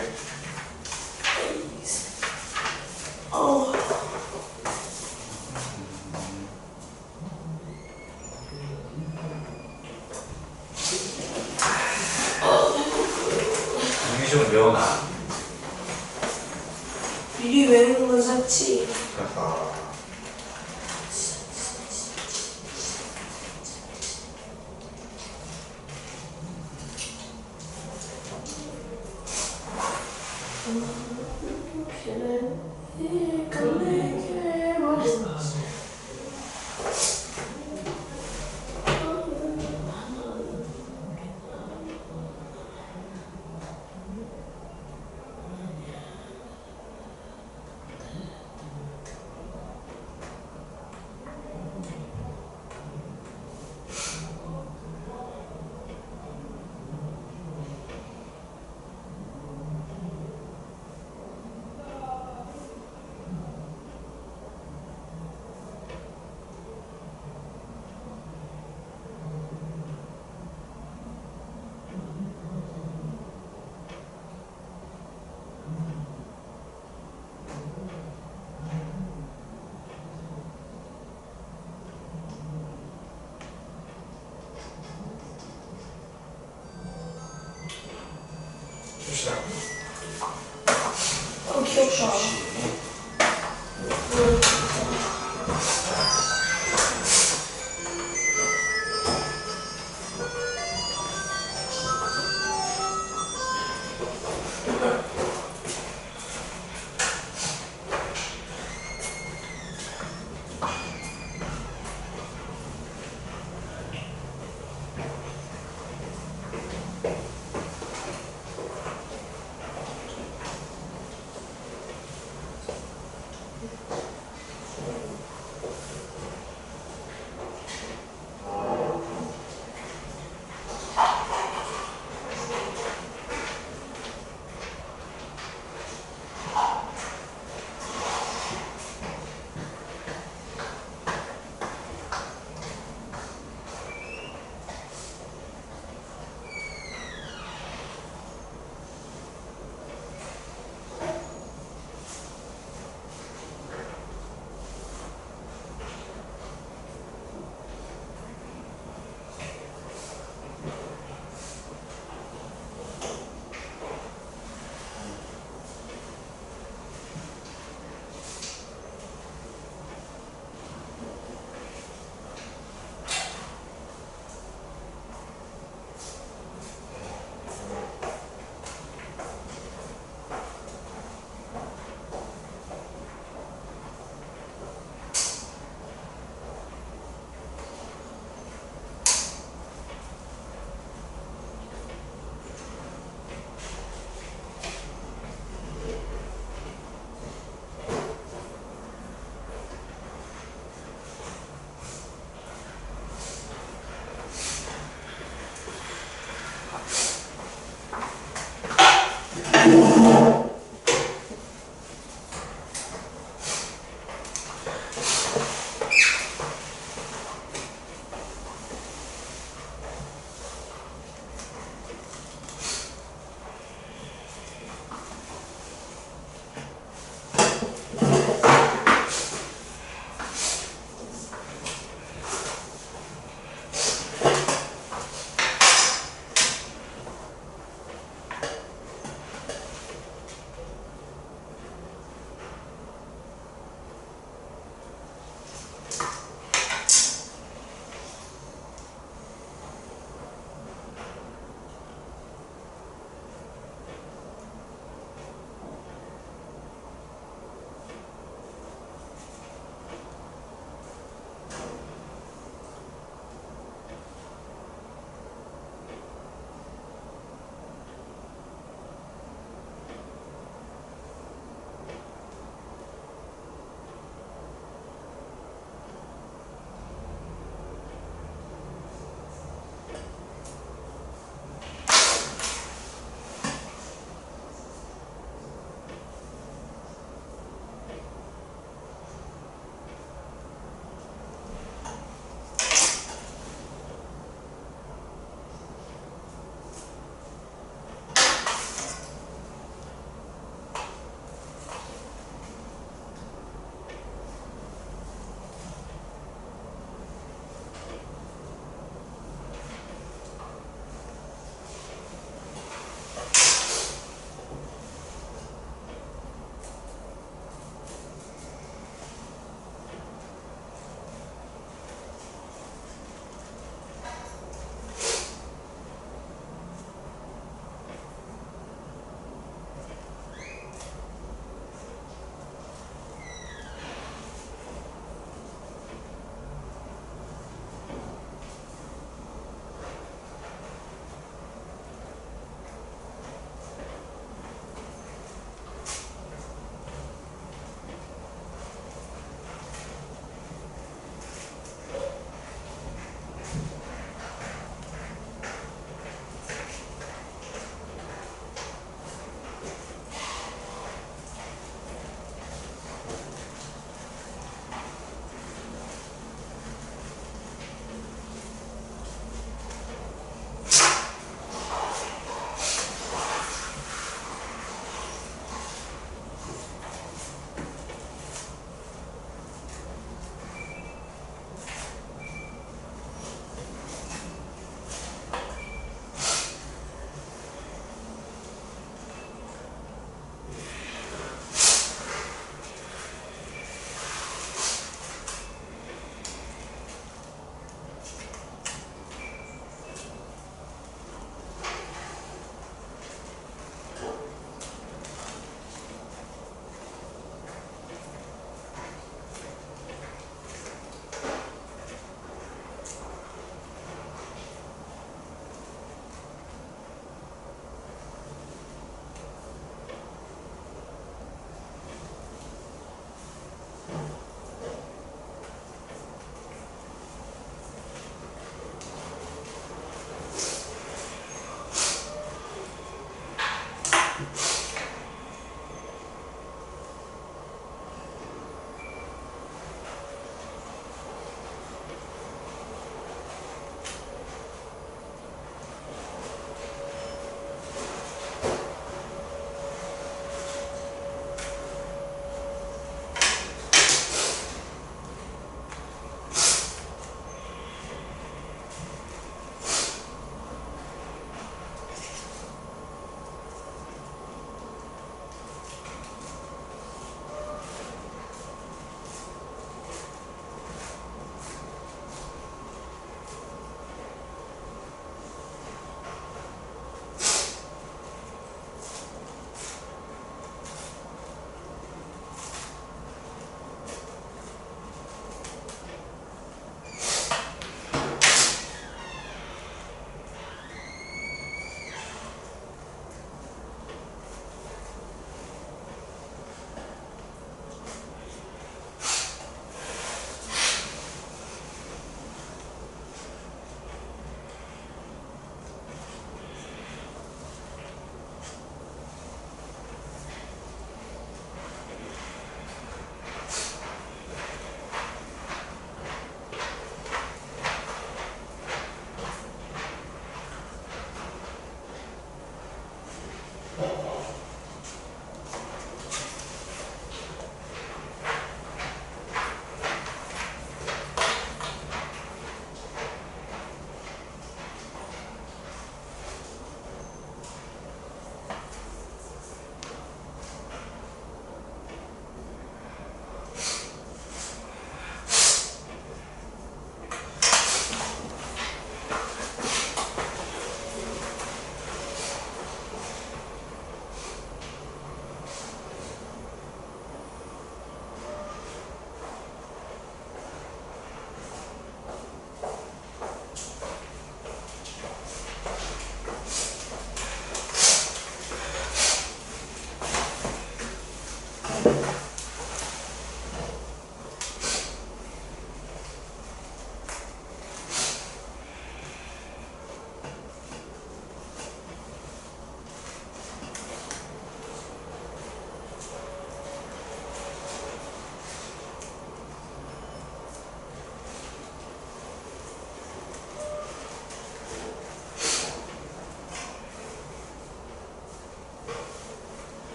이미 좀 외워놔. 미리 외우는 건 사치. 귀엽다.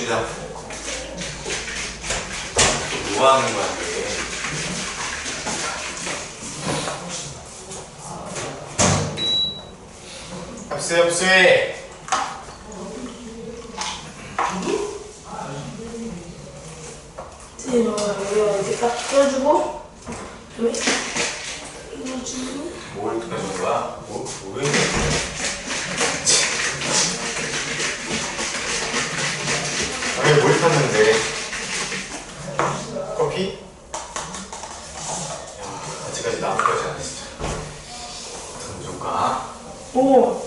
주자. 뭐 하는 거야, 그게? 합수해. 이렇게 딱 풀어주고 이거 주고 뭘 뜯어주는 거야? 왜? 아니, 뭘 탔는데? 커피? 야, 아직까지 나쁘지 않아, 진짜. 어떻게 좋을까? 오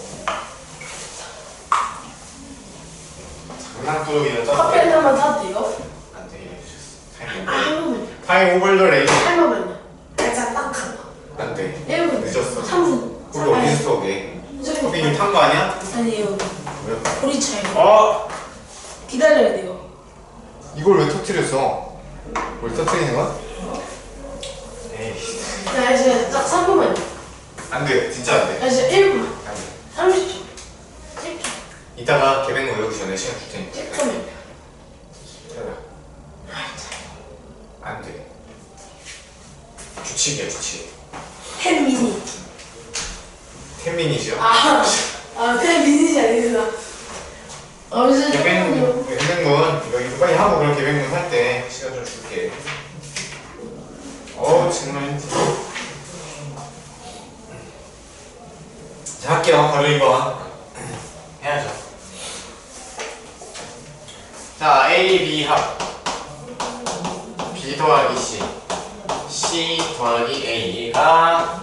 장난꾸러기는 커피 한 잔만 타도 돼요? 안 되게 해주셨어. 한 번만요. 타임 오버더 레이디. 한 번만요. 살짝 딱 한 번. 안 돼. 1분. 늦었어. 3분. 우리 어디서 수업해? 커피 이미 탄 거 아니야? 아니에요. 왜? 우리 차이. 기다려야 돼요. 이걸 왜 터뜨렸어? 뭘 터뜨리는 거야? 에이, 자, 이제 딱 3분만요. 안 돼. 진짜 안 돼. 자, 이제 1분. 안 돼. 30초. 10초. 이따가 개백모 여기 전에 시간 줄 테니까. 10초면. 안 돼. 규칙이야, 규칙. 10미니. 10미니죠? 10미니지 아니구나. 이제 개백문, 이거 빨리 하고 그럼 개백문 할 때 시간 좀 줄게. 정말. 자, 할게요. 바로 2번. 해야죠. 자, A, B 합. B 더하기 C. C 더하기 A가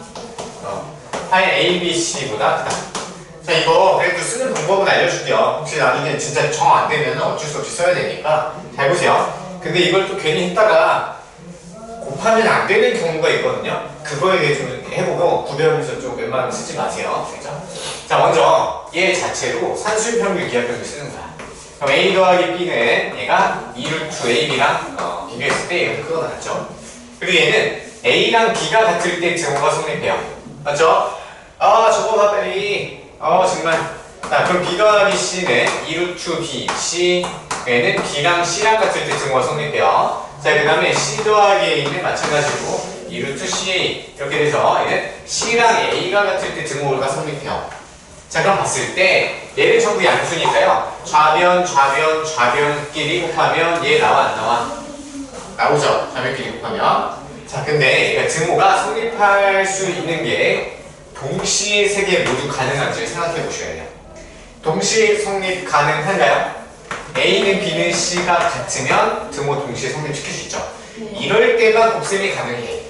파일 A, B, C보다 크다. 자, 이거 그래도 쓰는 방법은 알려줄게요. 혹시 나중에 진짜 정 안 되면 어쩔 수 없이 써야 되니까 잘 보세요. 근데 이걸 또 괜히 했다가 곱하면 안 되는 경우가 있거든요. 그거에 대해 좀 해보고 구별해서 좀 웬만하면 쓰지 마세요. 그죠? 자, 먼저 얘 자체로 산수평균 기하평균 쓰는 거야. 그럼 A 더하기 B는 얘가 2루트 AB랑 비교했을 때 얘가 크거나 같죠. 그리고 얘는 A랑 B가 같을 때 증오가 성립해요. 맞죠? 저거 봐 빨리. 정말. 자, 그럼 B 더하기 C는 2루트 B, C 얘는 B랑 C랑 같을 때 증오가 성립해요. 자, 그 다음에 C 더하기 A는 마찬가지로 2루트 CA 이렇게 돼서 얘는 C랑 A가 같을 때 증오가 성립해요. 자, 그럼 봤을 때 얘는 전부 양수니까요. 좌변끼리 곱하면 얘 나와 안 나와? 나오죠. 좌변끼리 곱하면. 자, 근데 얘가 증오가 성립할 수 있는 게 동시에 세 개 모두 가능한지 생각해 보셔야 돼요. 동시에 성립 가능한가요? A는 B는 C가 같으면 등호 동시에 성립시킬 수 있죠. 이럴 때만 곱셈이 가능해.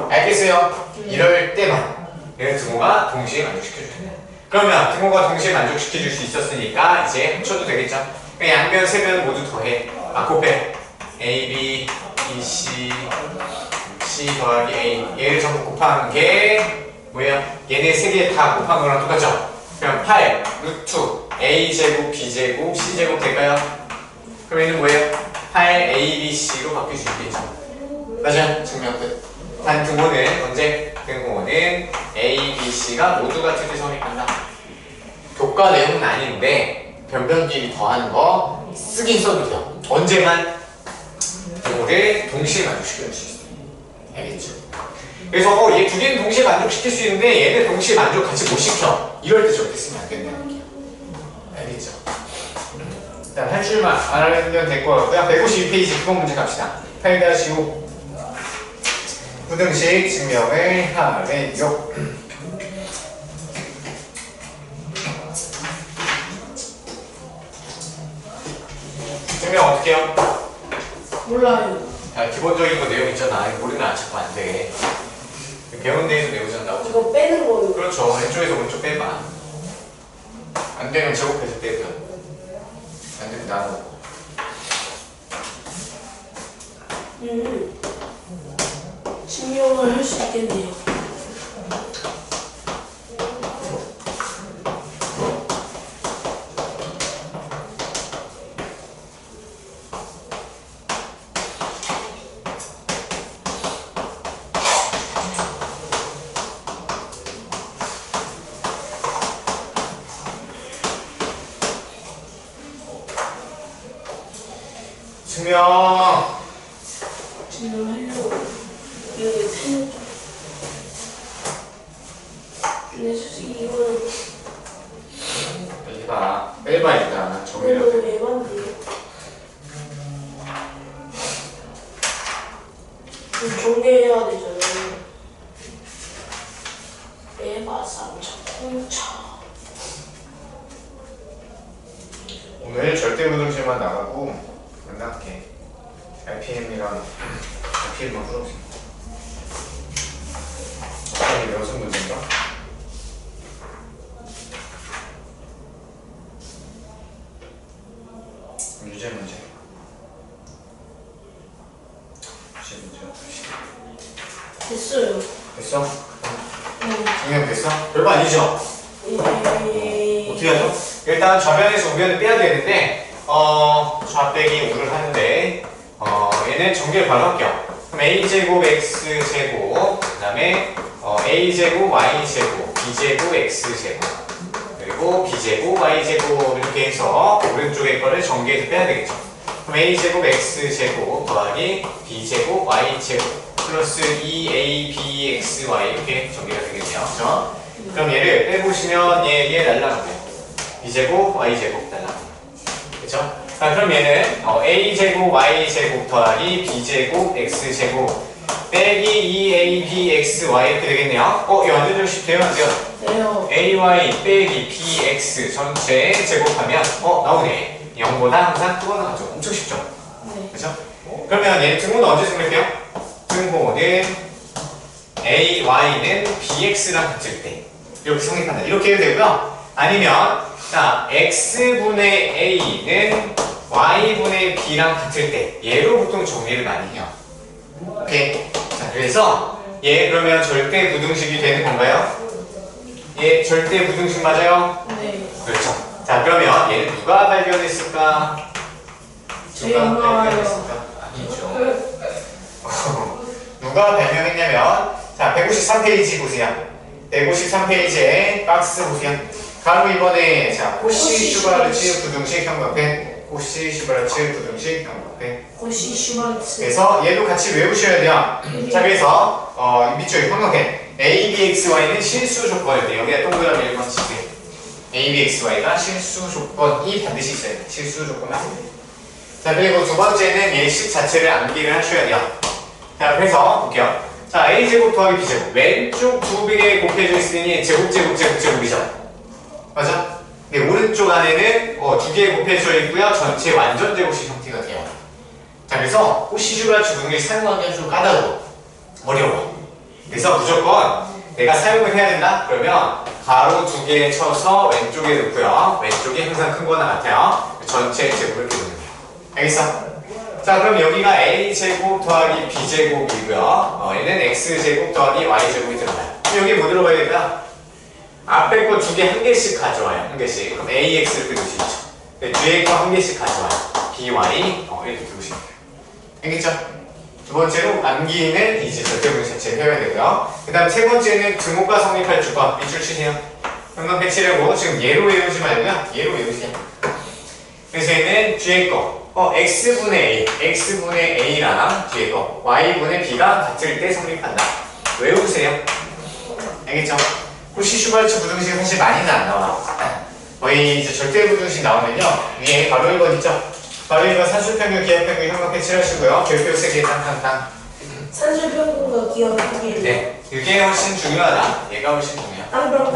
알겠어요? 이럴 때만 얘는 등호가 동시에 만족시켜줘야 돼요. 그러면 등호가 동시에 만족시켜줄 수 있었으니까 이제 합쳐도 되겠죠? 그냥 양변, 세변 모두 더해. 곱해. A, B, B, C, C 더하기 A 얘를 전부 곱한 게 뭐예요? 얘네 세 개 다 곱한 거랑 똑같죠? 그럼 8 루트 A제곱, B제곱, C제곱 될까요? 그럼 얘는 뭐예요? 8 A, B, C로 바뀔 수 있겠죠? 맞아요? 증명 끝. 단 등호는 언제? 등호는 A, B, C가 모두 같은 데 성립한다. 교과 내용은 아닌데 변변끼리 더하는 거 쓰긴 써도 돼요. 언제만? 등호를 동시에 만족시킬 수 있어요. 알겠죠? 그래서 얘 두 개는 동시에 만족시킬 수 있는데 얘는 동시에 만족 같이 못 시켜. 이럴 때 저렇게 쓰면 안 된다는 얘기야. 알겠죠? 일단 한 줄만 알면 될 것 같고요. 152페이지 9번 문제 갑시다. 8-5 부등식 증명을 하래요. 증명 어떻게 해요? 몰라요. 기본적인 거 내용 있잖아. 모르면 자꾸 안 돼. 배운 데에서 내우잖아. 나오죠. 이거 빼는 거예요. 그렇죠. 왼쪽에서 오른쪽 빼봐. 안 되면 제곱해서 빼고요. 안 되면 나누고. 증명을 할 수 있겠네요. 수명. 진행하려고 여기 펜 근데 솔직히 이거는 빨리 봐. 빨리 봐 일단. 정리를. 너무 애반데요. 정리해야 되잖아요. 에바 3차 공차. 오늘 절대 부등식만 나가고 맨날 할게. RPM이랑 RPM만 풀어보세요. 이게 여섯 문제인가? 유제 문제. 유제 문제. 됐어요. 됐어? 네. 정리가 됐어? 별거 아니죠? 어떻게 하죠? 일단 좌변에서 우변을 빼야 되는데 좌 빼기 우를 하는데 얘는 전개를 바로 할게요. 그럼 a제곱 x제곱 그 다음에 a제곱 y제곱 b제곱 x제곱 그리고 b제곱 y제곱 이렇게 해서 오른쪽에 거를 전개해서 빼야 되겠죠. 그럼 a제곱 x제곱 더하기 b제곱 y제곱 플러스 2abxy 이렇게 전개가 되겠네요. 그렇죠? 그럼 얘를 빼보시면 얘 날라가고요. b제곱 y제곱 날라가고 그쵸? 그럼 얘는 a제곱 y제곱 더하기 b제곱 x제곱 빼기 2abxy 이렇게 되겠네요. 이거 완전 좀 쉽대요? 안 돼요? 네요. ay 빼기 bx 전체 제곱하면 나오네. 0보다 항상 크거나 같죠? 엄청 쉽죠? 네. 그쵸? 그러면 얘 등호는 언제 정리할게요? 등호는 ay는 bx랑 같을 때 이렇게 성립한다. 이렇게 해도 되고요. 아니면 자 x분의 a는 y분의 b랑 같을 때 얘로 보통 정리를 많이 해요. 오케이. 자 그래서 얘 그러면 절대 부등식이 되는 건가요? 얘 절대 부등식 맞아요? 네. 그렇죠. 자 그러면 얘는 누가 발견했을까? 저희 엄마요. 아니죠. 누가 발견했냐면 자 153페이지 보세요. 153페이지에 박스 보세요. 바로 이번에 자 코시 슈바르츠 부등식 형광펜 코시 슈바르츠 부등식 형광펜 고시 슈바르츠. 그래서 얘도 같이 외우셔야 돼요. 자 그래서 밑줄 형광펜 a, b, x, y는 실수 조건일 때 여기다 동그라미 1번 치세요. a, b, x, y가 실수 조건이 반드시 있어야 돼요. 실수 조건은 안 돼요. 자 그리고 두 번째는 얘식 자체를 암기를 하셔야 돼요. 자 그래서 볼게요. 자 a제곱 더하기 b제곱 왼쪽 두 개 곱해져 있으니 제곱이죠. 맞아? 네 오른쪽 안에는 두 개 곱해져 있고요. 전체 완전 제곱식 형태가 돼요. 자 그래서 코시슈바르츠 부등식 사용하기가 좀 까다로워. 어려워. 그래서 무조건 내가 사용을 해야 된다? 그러면 가로 두 개 쳐서 왼쪽에 놓고요. 왼쪽이 항상 큰 거나 같아요. 전체 제곱을 이렇게 놓는 거예요. 알겠어? 자 그럼 여기가 a제곱 더하기 b제곱이고요. 얘는 x제곱 더하기 y제곱이 들어가요. 그럼 여기 뭐 들어가야 될까? 앞에 거 두 개 한 개씩 가져와요. 한 개씩. 그럼 ax 이렇게 놓으시죠. 뒤에 거 한 개씩 가져와요. by 이렇게 두시면 돼요. 알겠죠? 두 번째로 암기는 이제 절대분식 자체를 해야 되고요. 그 다음 세 번째는 등호가 성립할 주거 밑줄 치세요. 형광펜 칠하고 지금 얘로 외우지 말고요. 얘로 외우세요. 그래서 얘는 뒤에 거 x분의 a랑 뒤에 거 y분의 b가 같을 때 성립한다. 외우세요. 알겠죠? 코시 슈바르츠 부등식 사실 많이는 안 나와. 거의 이제 절대 부등식 나오면요. 위에 바로 1번 있죠? 바로 1번 산술평균, 기하평균 형광펜 칠하시고요. 별표 3개 땅땅땅. 산술평균과 기하평균. 네, 그게 훨씬 중요하다. 얘가 훨씬 중요해. 땅땅땅.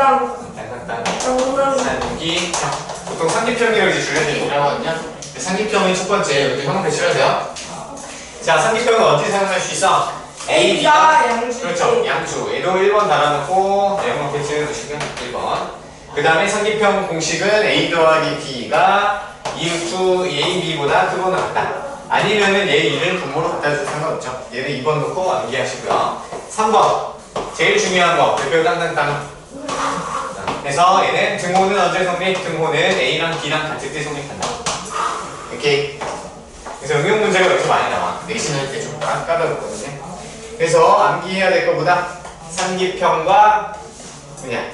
땅땅땅. 땅땅땅. 산기. 보통 상기평이라고 이제 줄여서 하거든요. 상기평이 첫 번째. 이렇게 형광펜 칠하세요. 자, 상기평은 언제 사용할 수 있어? A, B가 양수. 그렇죠. 양수. 얘도 1번 달아놓고 형광펜 칠해주시고요. 1번. 그 다음에 상기평 공식은 A 더하기 B가 이웃 A, B보다 크거나 같다. 아니면은 얘 1을 분모로 갖다 줘도 상관없죠. 얘는 2번 놓고 암기하시고요. 3번. 제일 중요한 거. 별표 땅땅땅. 그래서 얘는 등호는 언제 성립? 등호는 A랑 B랑 같을 때 성립한다. 오케이. 그래서 응용 문제가 여기서 많이 나와. 내신 할 때 좀 까다롭거든요. 그래서 암기해야 될 것보다 상기평과 그냥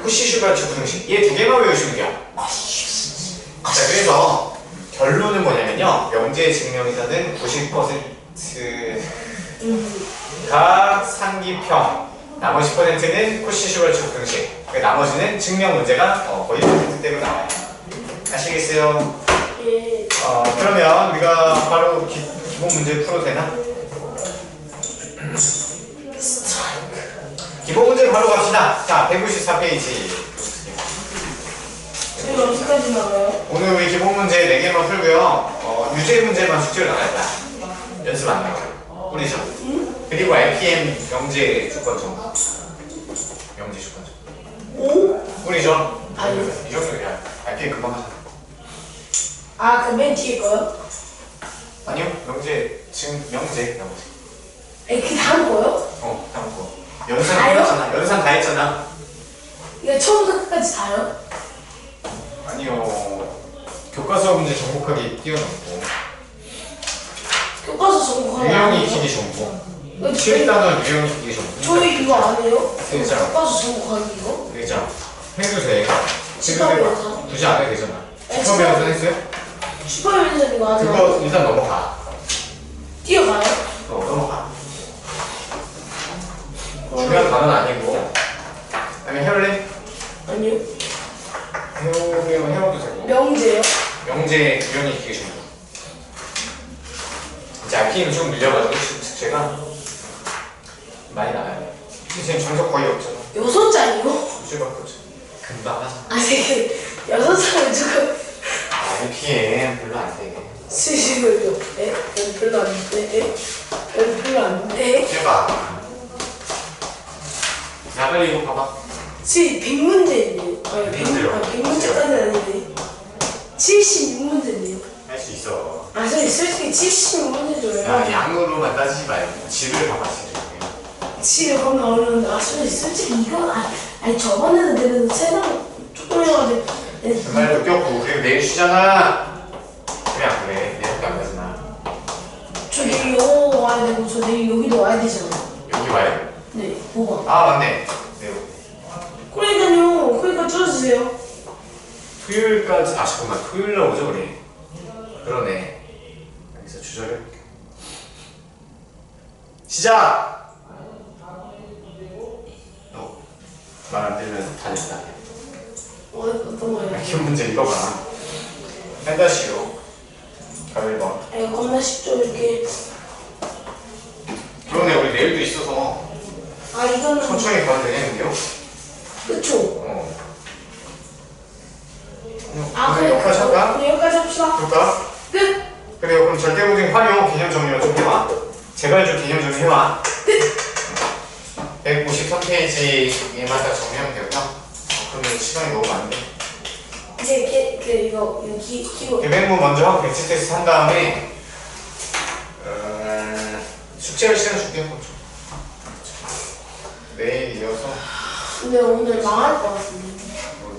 코시 슈바르츠 부등식 얘 두 개만 외우시면 돼요. 자 그래서 결론은 뭐냐면요. 명제 증명이사는 90%가 상기평, 나머지 퍼센트는 코시-슈발츠 등식. 나머지는 증명 문제가 거의 %대로 나와요. 아시겠어요? 예. 그러면 우리가 바로 기본 문제 풀어도 되나? 기본 문제 바로 갑시다. 자, 194페이지. 저희 어디까지 나와요? 오늘 우리 기본 문제 4개만 풀고요. 유제 문제만 숙제로 나갈 거야. 연습 안 나가요. 뿌리죠? 그리고 RPM 명제 조건 정보. 명제 조건 정보. 뿌리죠? 아니요. 이 정도야. RPM 금방 하잖아. 아, 그 맨 뒤에 거요? 아니요. 명제. 아니, 그 다음 거요? 다음 거. 연산 아요? 했잖아. 연산 다 했잖아. 이거 처음부터 끝까지 다요? 아니요. 교과서 문제 정복하기 뛰어넘고. 교과서 전공하는 유형 익히기 정보. 실단원 유형 익히기 정보. 저희 이거 안 해요? 진짜. 교과서 전공하는 이거? 되죠. 해도 돼. 슈퍼면서. 굳이 안 해도 되잖아. 네, 슈퍼면서 했어요? 슈퍼맨에서 이거 하죠? 그거 일단 넘어가. 뛰어가요? 넘어가. 중요한 단어는 아니고. 그다음에 해올래? 아니요. 해워도 되고. 명제요? 명제 유형 익히기 정보. 이제 RPM 좀 밀려가지고 숙제가 많이 나와요. 지금 정석 거의 없잖아. 6장이요? 숙제밖에 없잖아. 금방 하자. 아니, 6장을 조금 RPM 별로 안 돼. 쓰시고요. 에? 별로 안 돼. 에? 별로 안 돼. 해봐. 야 빨리 이거 봐봐. 100문제인데요. 아니, 100문제까지는 아닌데. 76문제인데요. 할 수 있어. 아, 저희 솔직히 76문제죠. 야 양으로만 따지지 말고 질을 봐봐 질을. 지금 겁나 어려운데. 아, 솔직히 이거, 아니, 저번에는 내가 세상 조금 해가지고. 정말 느꼈고 그리고 내일 쉬잖아. 그래 안 그래? 내일밖에 안 가잖아. 저 내일 영어 와야 되고, 저 내일 여기도 와야 되잖아요. 여기 와요? 네, 뭐가? 아 맞네. 네. 그러니까요. 그러니까 줄여주세요. 토요일까지 잠깐만 토요일날 오죠 우리. 그러네. 여기서 주저를 시작. 말 안 들으면 다 됐다. 어떤 거예요? 기본 문제 읽어봐. 펜다시오. 가을 1번. 이거 겁나 쉽죠, 이렇게. 그러네 우리 내일도 있어서 아, 이거는. 천천히 가도 되겠는데요? 그쵸? 아, 그럼 여기까지 할까? 그래, 여기까지 합시다. 볼까? 끝! 그래요. 그럼 절대고증 활용 개념 정리를 좀 해와. 제발좀 개념 좀 해와. 153페이지에만 딱 정리하면 되고요. 그러면 시간이 너무 많은데. 이제 이거 키고. 계획문 먼저 하고 배치 테스트 한 다음에 숙제할 시간 줄게요. 내일 이어서. 근데 오늘 망할 것 같은데.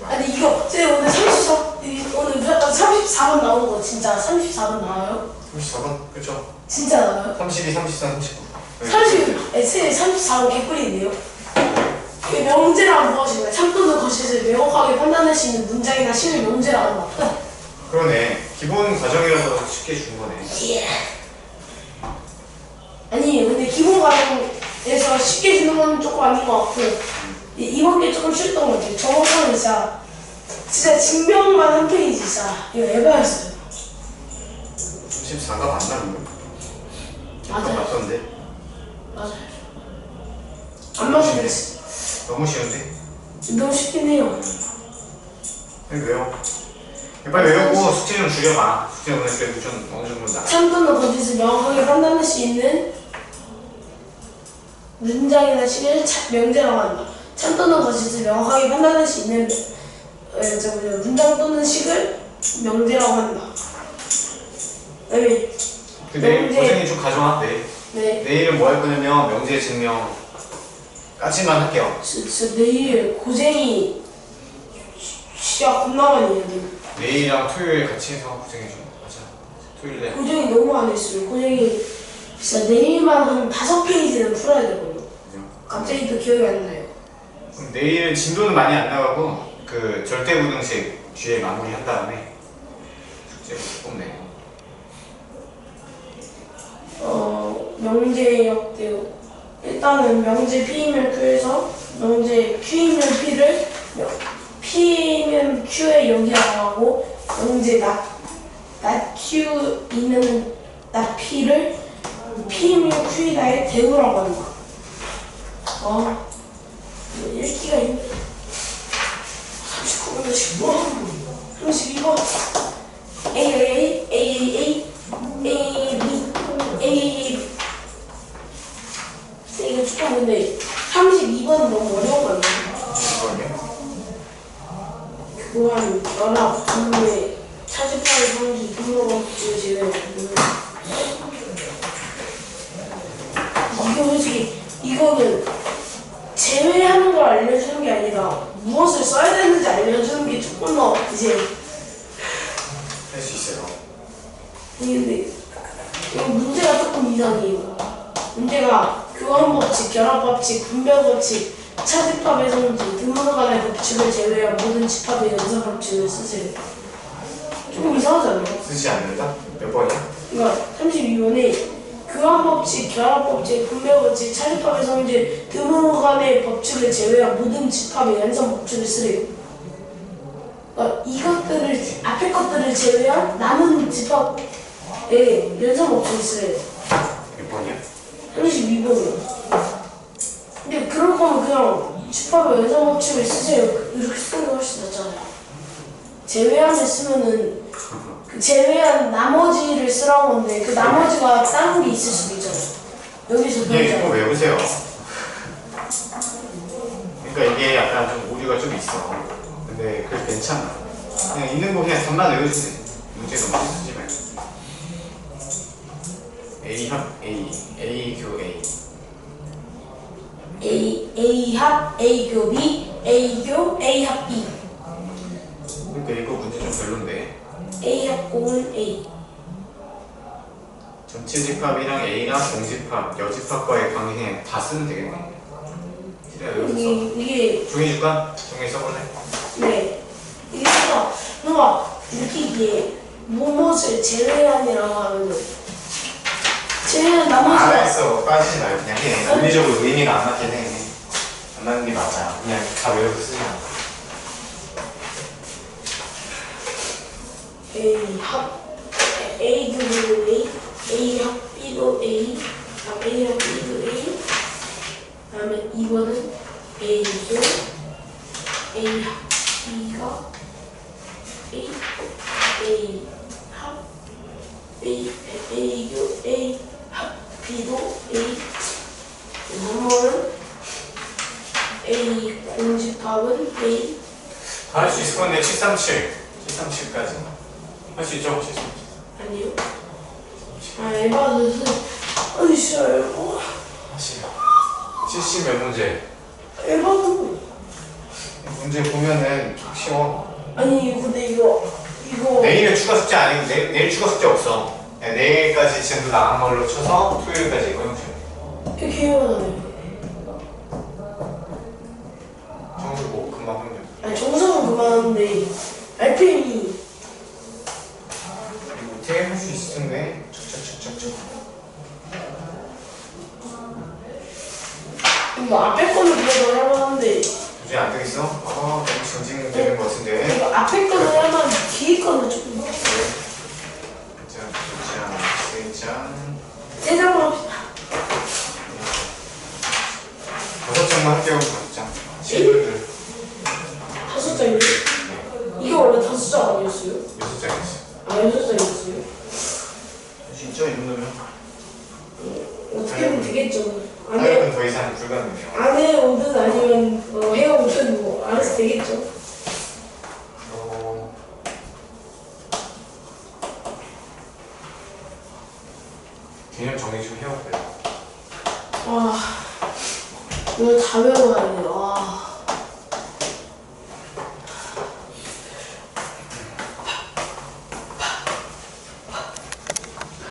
아니 이거 제 오늘 34번 나온 거 진짜 34번 나와요? 34번? 그쵸? 진짜 나와요? 32, 33, 39. 34번 개꿀인데요? 이게 명제라고 무엇인가요? 참고는 거시를 명확하게 판단할 수 있는 문장이나 식을 명제라고 한다. 그러네. 기본 과정이라서 쉽게 준 거네. 예. 아니 근데 기본 과정에서 쉽게 주는 건 조금 아닌 것 같고 이번 게 조금 쉬웠던 것 같아요. 저번 거는 진짜 증명만 한 페이지 진짜 이거 에바였어요. 34가 맞나 그거? 맞아요. 맞던데. 맞아요. 안 맞으면 너무 쉬운데? 너무 쉽긴 해요. 왜요? 빨리 외우고 숙제 좀 줄여봐. 숙제 오늘 그래도 좀 어느 정도 나. 참고는 거짓을 명확하게 판단할 수 있는 문장이나 식을 명제라고 한다. 참고는 거짓을 명확하게 판단할 수 있는 문장 또는 식을 명제라고 한다. 네. 그 내일 명제. 고생이 좀 가져와. 네. 네. 내일은 뭐 할 거냐면 명제 증명까지만 할게요. 진짜 내일 고생이 진짜 겁나 많이 해야 돼. 내일이랑 토요일 같이 해서 고생이 좀 하자. 토요일에. 고생이 너무 많이 했어요. 고생이 진짜 내일만 한 5페이지는 풀어야 되거든요. 갑자기 또 기억이 안 나요. 그럼 내일은 진도는 많이 안 나가고 그 절대부등식 뒤에 마무리 한 다음에 뽑네. 명제 역대요. 일단은 명제 P이면 Q에서 명제 Q이면 P를 P이면 Q에 여기라고 하고 명제 나 Q이면 나 P를 P이면 Q에다에 대우라고 한다. 읽기가 힘들어. 39번 10번 32번 A 이거 조금 근데 32번은 너무 어려운 거 아니야? 그거 한 연합 분모의 차집하는 성질 분모가 붙이고 제외 이거 솔직히 이거는 제외하는 걸 알려주는 게 아니라 무엇을 써야 되는지 알려주는 게 조금 더 이제 할 수 있어요. 근데 이거 문제가 조금 이상해요. 문제가 교환법칙, 결합법칙, 분별법칙, 차집합의 성질, 등문간의 법칙을 제외한 모든 집합의 연산법칙을 쓰세요. 조금 이상하지 않나요? 쓰지 않는다? 몇 번이야? 그러니까 32번에 교환법칙, 결합법칙, 분별법칙, 차집합의 성질, 등문간의 법칙을 제외한 모든 집합의 연산법칙을 쓰래요. 그러니까 이것들을 앞에 것들을 제외한 남은 집합의 연산법칙을 쓰래요. 몇 번이야? 32번이요. 근데 그럴 거면 그냥 집합의 연산법칙을 쓰세요. 이렇게 쓰는 게 훨씬 낫잖아요. 제외하면 쓰면은 그 제외한 나머지를 쓰라고 하는데 그 나머지가 다른 게 있을 수도 있잖아요. 여기서 그냥 이거 그러잖아요. 외우세요. 그러니까 이게 약간 좀 오류가 좀 있어. 근데 그래도 괜찮아. 그냥 있는 거 그냥 답만 외우세요. 문제 너무 쓰지 말고. A 합 A, A 교 A. A 합 A 교 B, A 교 A 합 B. 그러니까 이거 문제 좀 별론데. A 합 공은 A. 전체 집합이랑 A나 공집합, 여집합과의 관계 그냥 다 쓰면 되겠네. 그래 여기서 이게 종이 줄까? 종이 써볼래? 네. 이게 뭔가 이렇게 이게 무엇을 제외한이라고 하면 제외한 나머지가 알았어. 빠지지 말고 그냥 해. 논리적으로 의미가 안 맞긴 해. 안 맞는 게 맞아. 그냥 다 외워서 쓰지 마. A 합 A 교도 A, A 합 B도 A, A 합 B도 A. 그다음에 2번은 A 교 A 합 B가 A, A 합 A 교 A 합 B도 A. 3번은 A 공집합은 A. 다 할 수 있을 건데 737. 737까지. 할 수 있죠? 737. 아니요. 에바는 아니 진짜 에바. 하시요. 70 몇 문제? 에바는 문제 보면은 좀 쉬워. 아니 근데 이거 내일은 추가 숙제 아니고 내일 추가 숙제 없어. 그냥 내일까지 진도 나간 걸로 쳐서 토요일까지 이거 해보세요. 이렇게 해요. 정수 뭐 금방 하면 돼. 아니 정성은 그만한데 RPM이 못해 할 수 있을 텐데. 척척척척척. 이거 앞에 거는 그래도 할만한데 도저히 안 되겠어? 너무 징징대는 것 같은데. 이거 앞에 거는 할만 뒤에 거는 조금 짠. 세 장만 합시다. 5장만 할게요. 5장. 친구들 5장이요? 이게 원래 5장 아니었어요? 6장이었어요. 아 6장이었어요? 진짜 이 정도면 어떻게든 되겠죠. 하여튼 더 이상 불가능해요. 안에 오든 아니면 해야 오든 뭐 알아서 되겠죠. 개념 정리 좀 해볼게요. 와, 이거 다 외워야 돼. 와.